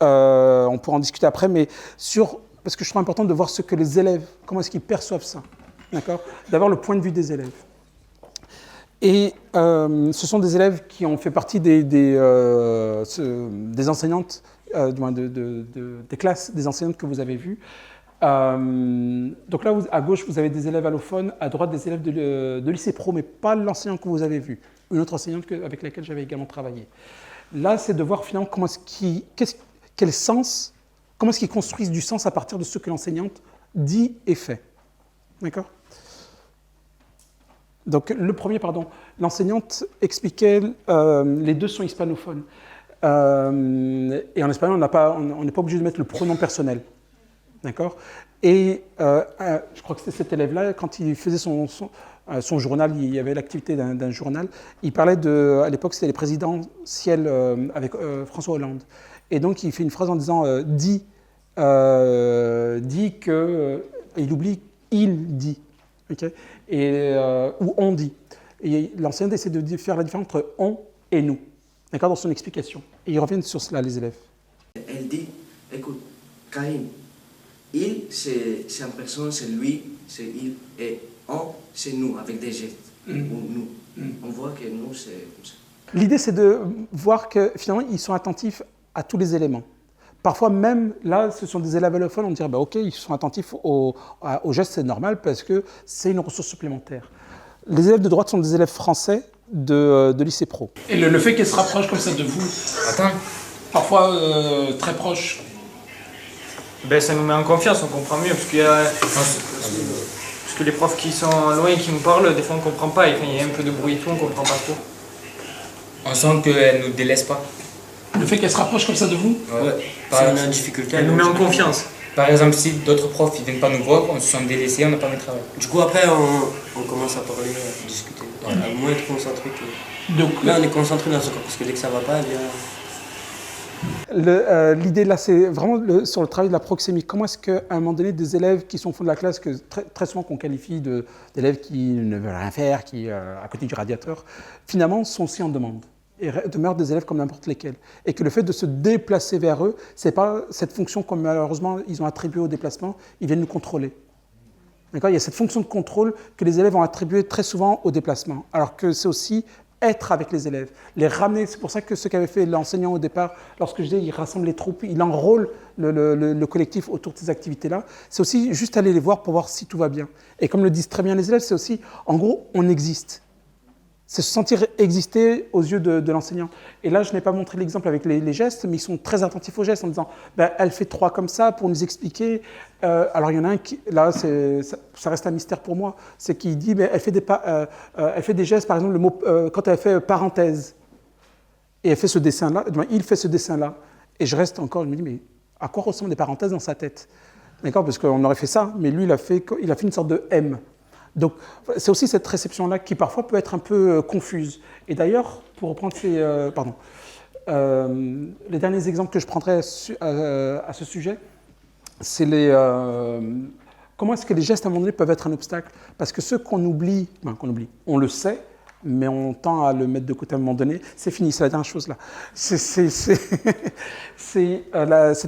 on pourra en discuter après, mais parce que je trouve important de voir ce que les élèves, comment est-ce qu'ils perçoivent ça, d'accord ? D'avoir le point de vue des élèves. Et ce sont des élèves qui ont fait partie des enseignantes, des classes des enseignantes que vous avez vues. Donc là, à gauche, vous avez des élèves allophones, à droite, des élèves de lycée pro, mais pas l'enseignant que vous avez vu, une autre enseignante avec laquelle j'avais également travaillé. Là, c'est de voir finalement comment est-ce qu'ils construisent du sens à partir de ce que l'enseignante dit et fait. D'accord ? Donc, l'enseignante expliquait, les deux sont hispanophones. Et en espagnol, on n'est pas obligé de mettre le pronom personnel. D'accord ? Et je crois que c'était cet élève-là, quand il faisait son journal, il y avait l'activité d'un journal, il parlait à l'époque, c'était les présidentielles avec François Hollande. Et donc, il fait une phrase en disant « dit que… il oublie « il dit ». Okay ? Ou on dit. Et l'enseignante essaie de faire la différence entre on et nous, d'accord, dans son explication. Et ils reviennent sur cela, les élèves. Elle dit, écoute, Karim, il, c'est en personne, c'est lui, c'est il, et on, c'est nous, avec des gestes, ou nous. On voit que nous, c'est comme ça. L'idée, c'est de voir que finalement, ils sont attentifs à tous les éléments. Parfois même, là, ce sont des élèves allophones, on dirait, ok, ils sont attentifs aux gestes, c'est normal, parce que c'est une ressource supplémentaire. Les élèves de droite sont des élèves français de lycée pro. Et le fait qu'elles se rapprochent comme ça de vous, parfois très proches, ben, ça nous met en confiance, on comprend mieux, parce que les profs qui sont loin, qui nous parlent, des fois on ne comprend pas, et quand il y a un peu de bruit et tout, on ne comprend pas trop. On sent qu'elles ne nous délaissent pas. Le fait qu'elle se rapproche comme ça de vous, c'est une difficulté. Elle nous met en confiance. Par exemple, si d'autres profs ne viennent pas nous voir, on se sent délaissés, on n'a pas de travail. Du coup, après, on commence à parler, à discuter. À moins être concentré. Donc, là, on est concentré dans ce cours, parce que dès que ça ne va pas, l'idée là, c'est vraiment sur le travail de la proxémie. Comment est-ce qu'à un moment donné, des élèves qui sont au fond de la classe, que très souvent qu'on qualifie d'élèves qui ne veulent rien faire, qui à côté du radiateur, finalement sont aussi en demande et demeurent des élèves comme n'importe lesquels. Et que le fait de se déplacer vers eux, ce n'est pas cette fonction comme malheureusement ils ont attribuée au déplacement, ils viennent nous contrôler. D'accord ? Il y a cette fonction de contrôle que les élèves ont attribuée très souvent au déplacement, alors que c'est aussi être avec les élèves, les ramener. C'est pour ça que ce qu'avait fait l'enseignant au départ, lorsque je disais il rassemble les troupes, il enrôle le collectif autour de ces activités-là, c'est aussi juste aller les voir pour voir si tout va bien. Et comme le disent très bien les élèves, c'est aussi, en gros, on existe. C'est se sentir exister aux yeux de l'enseignant. Et là, je n'ai pas montré l'exemple avec les gestes, mais ils sont très attentifs aux gestes en disant elle fait 3 comme ça pour nous expliquer. Alors, il y en a un qui, là, ça reste un mystère pour moi, c'est qu'il dit elle fait des gestes, par exemple, le mot, quand elle fait parenthèse, et elle fait ce dessin-là, il fait ce dessin-là. Et je reste encore, je me dis mais à quoi ressemblent des parenthèses dans sa tête ? D'accord ? Parce qu'on aurait fait ça, mais lui, il a fait une sorte de M. Donc, c'est aussi cette réception-là qui parfois peut être un peu confuse. Et d'ailleurs, pour reprendre les derniers exemples que je prendrai à ce sujet, c'est comment est-ce que les gestes à un moment donné peuvent être un obstacle ? Parce que ceux qu'on oublie, on le sait, mais on tend à le mettre de côté à un moment donné. C'est fini, c'est la dernière chose là. C'est cette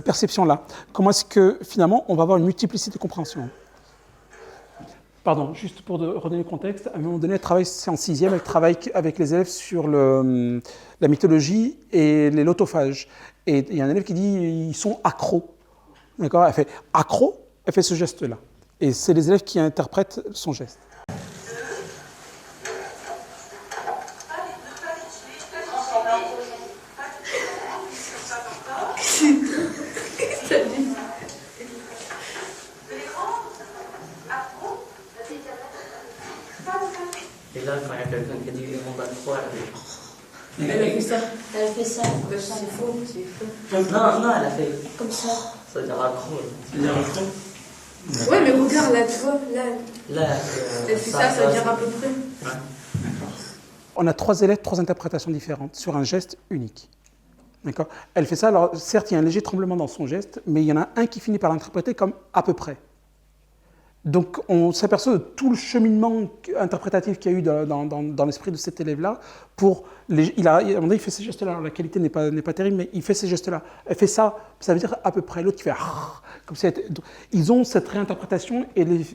perception-là. Comment est-ce que finalement on va avoir une multiplicité de compréhension ? Pardon, juste pour redonner le contexte, à un moment donné, c'est en 6e, elle travaille avec les élèves sur la mythologie et les lotophages. Et il y a un élève qui dit ils sont accros. D'accord ? Elle fait accro, elle fait ce geste-là. Et c'est les élèves qui interprètent son geste. Et là, quand elle quelqu'un qui a dit qu'on va 3, Elle a fait ça. Elle a fait ça. C'est faux, c'est faux. Non, elle a fait Comme ça. ça veut dire accro. C'est-à-dire un temps. Ouais, mais regarde là, tu vois, là. Là, Elle fait ça veut dire à peu près. On a 3 élèves, 3 interprétations différentes sur un geste unique. D'accord ? Elle fait ça, alors certes, il y a un léger tremblement dans son geste, mais il y en a un qui finit par l'interpréter comme à peu près. Donc on s'aperçoit de tout le cheminement interprétatif qu'il y a eu dans l'esprit de cet élève-là. À un moment donné, il fait ces gestes-là. Alors, la qualité n'est pas terrible, mais il fait ces gestes-là. Elle fait ça, ça veut dire à peu près. L'autre qui fait comme ça. Ils ont cette réinterprétation.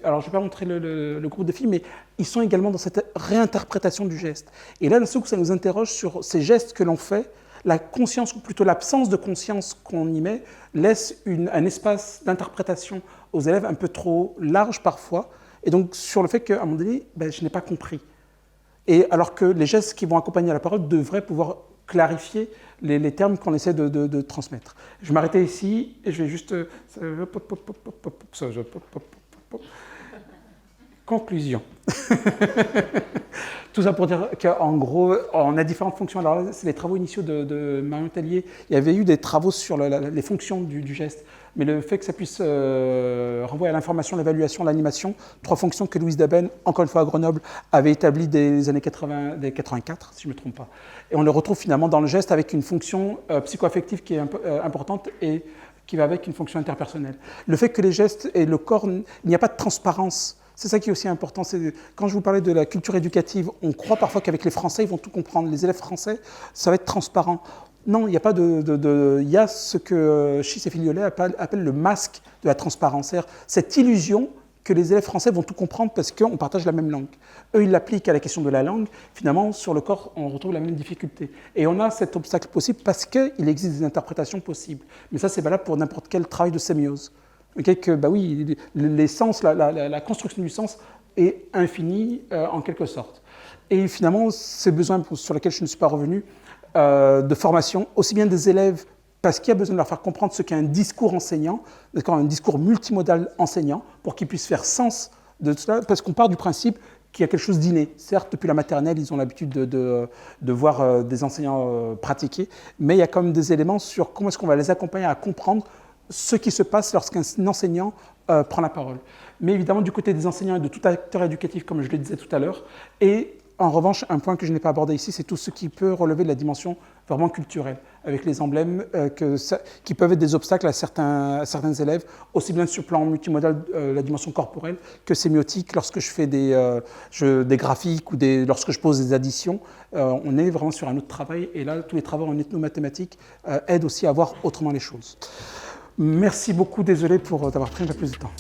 Alors je ne vais pas montrer le groupe de filles, mais ils sont également dans cette réinterprétation du geste. Et là, d'un seul coup, ça nous interroge sur ces gestes que l'on fait. La conscience, ou plutôt l'absence de conscience qu'on y met, laisse un espace d'interprétation aux élèves un peu trop large parfois, et donc sur le fait qu'à un moment donné, je n'ai pas compris. Et alors que les gestes qui vont accompagner la parole devraient pouvoir clarifier les termes qu'on essaie de transmettre. Je vais m'arrêter ici, et je vais juste... Conclusion. Tout ça pour dire qu'en gros, on a différentes fonctions. Alors là, c'est les travaux initiaux de Marion Tellier. Il y avait eu des travaux sur les fonctions du geste, mais le fait que ça puisse renvoyer à l'information, l'évaluation, l'animation, 3 fonctions que Louise Daben, encore une fois à Grenoble, avait établies dès les années 84, si je ne me trompe pas. Et on le retrouve finalement dans le geste avec une fonction psychoaffective qui est importante et qui va avec une fonction interpersonnelle. Le fait que les gestes et le corps, il n'y a pas de transparence. C'est ça qui est aussi important. Quand je vous parlais de la culture éducative, on croit parfois qu'avec les Français, ils vont tout comprendre. Les élèves français, ça va être transparent. Non, il n'y a pas il y a ce que Schiss et Filiollet appellent le masque de la transparence. C'est-à-dire cette illusion que les élèves français vont tout comprendre parce qu'on partage la même langue. Eux, ils l'appliquent à la question de la langue. Finalement, sur le corps, on retrouve la même difficulté. Et on a cet obstacle possible parce qu'il existe des interprétations possibles. Mais ça, c'est valable pour n'importe quel travail de sémiose. Oui, l'essence, la construction du sens est infinie en quelque sorte. Et finalement, ces besoins sur lesquels je ne suis pas revenu, de formation, aussi bien des élèves, parce qu'il y a besoin de leur faire comprendre ce qu'est un discours enseignant, un discours multimodal enseignant, pour qu'ils puissent faire sens de cela, parce qu'on part du principe qu'il y a quelque chose d'inné. Certes, depuis la maternelle, ils ont l'habitude de voir des enseignants pratiquer, mais il y a quand même des éléments sur comment est-ce qu'on va les accompagner à comprendre ce qui se passe lorsqu'un enseignant prend la parole. Mais évidemment, du côté des enseignants et de tout acteur éducatif, comme je le disais tout à l'heure, et en revanche, un point que je n'ai pas abordé ici, c'est tout ce qui peut relever de la dimension vraiment culturelle, avec les emblèmes qui peuvent être des obstacles à certains élèves, aussi bien sur le plan multimodal, la dimension corporelle, que sémiotique, lorsque je fais des graphiques ou lorsque je pose des additions, on est vraiment sur un autre travail, et là, tous les travaux en ethnomathématiques aident aussi à voir autrement les choses. Merci beaucoup, désolé d'avoir pris un peu plus de temps.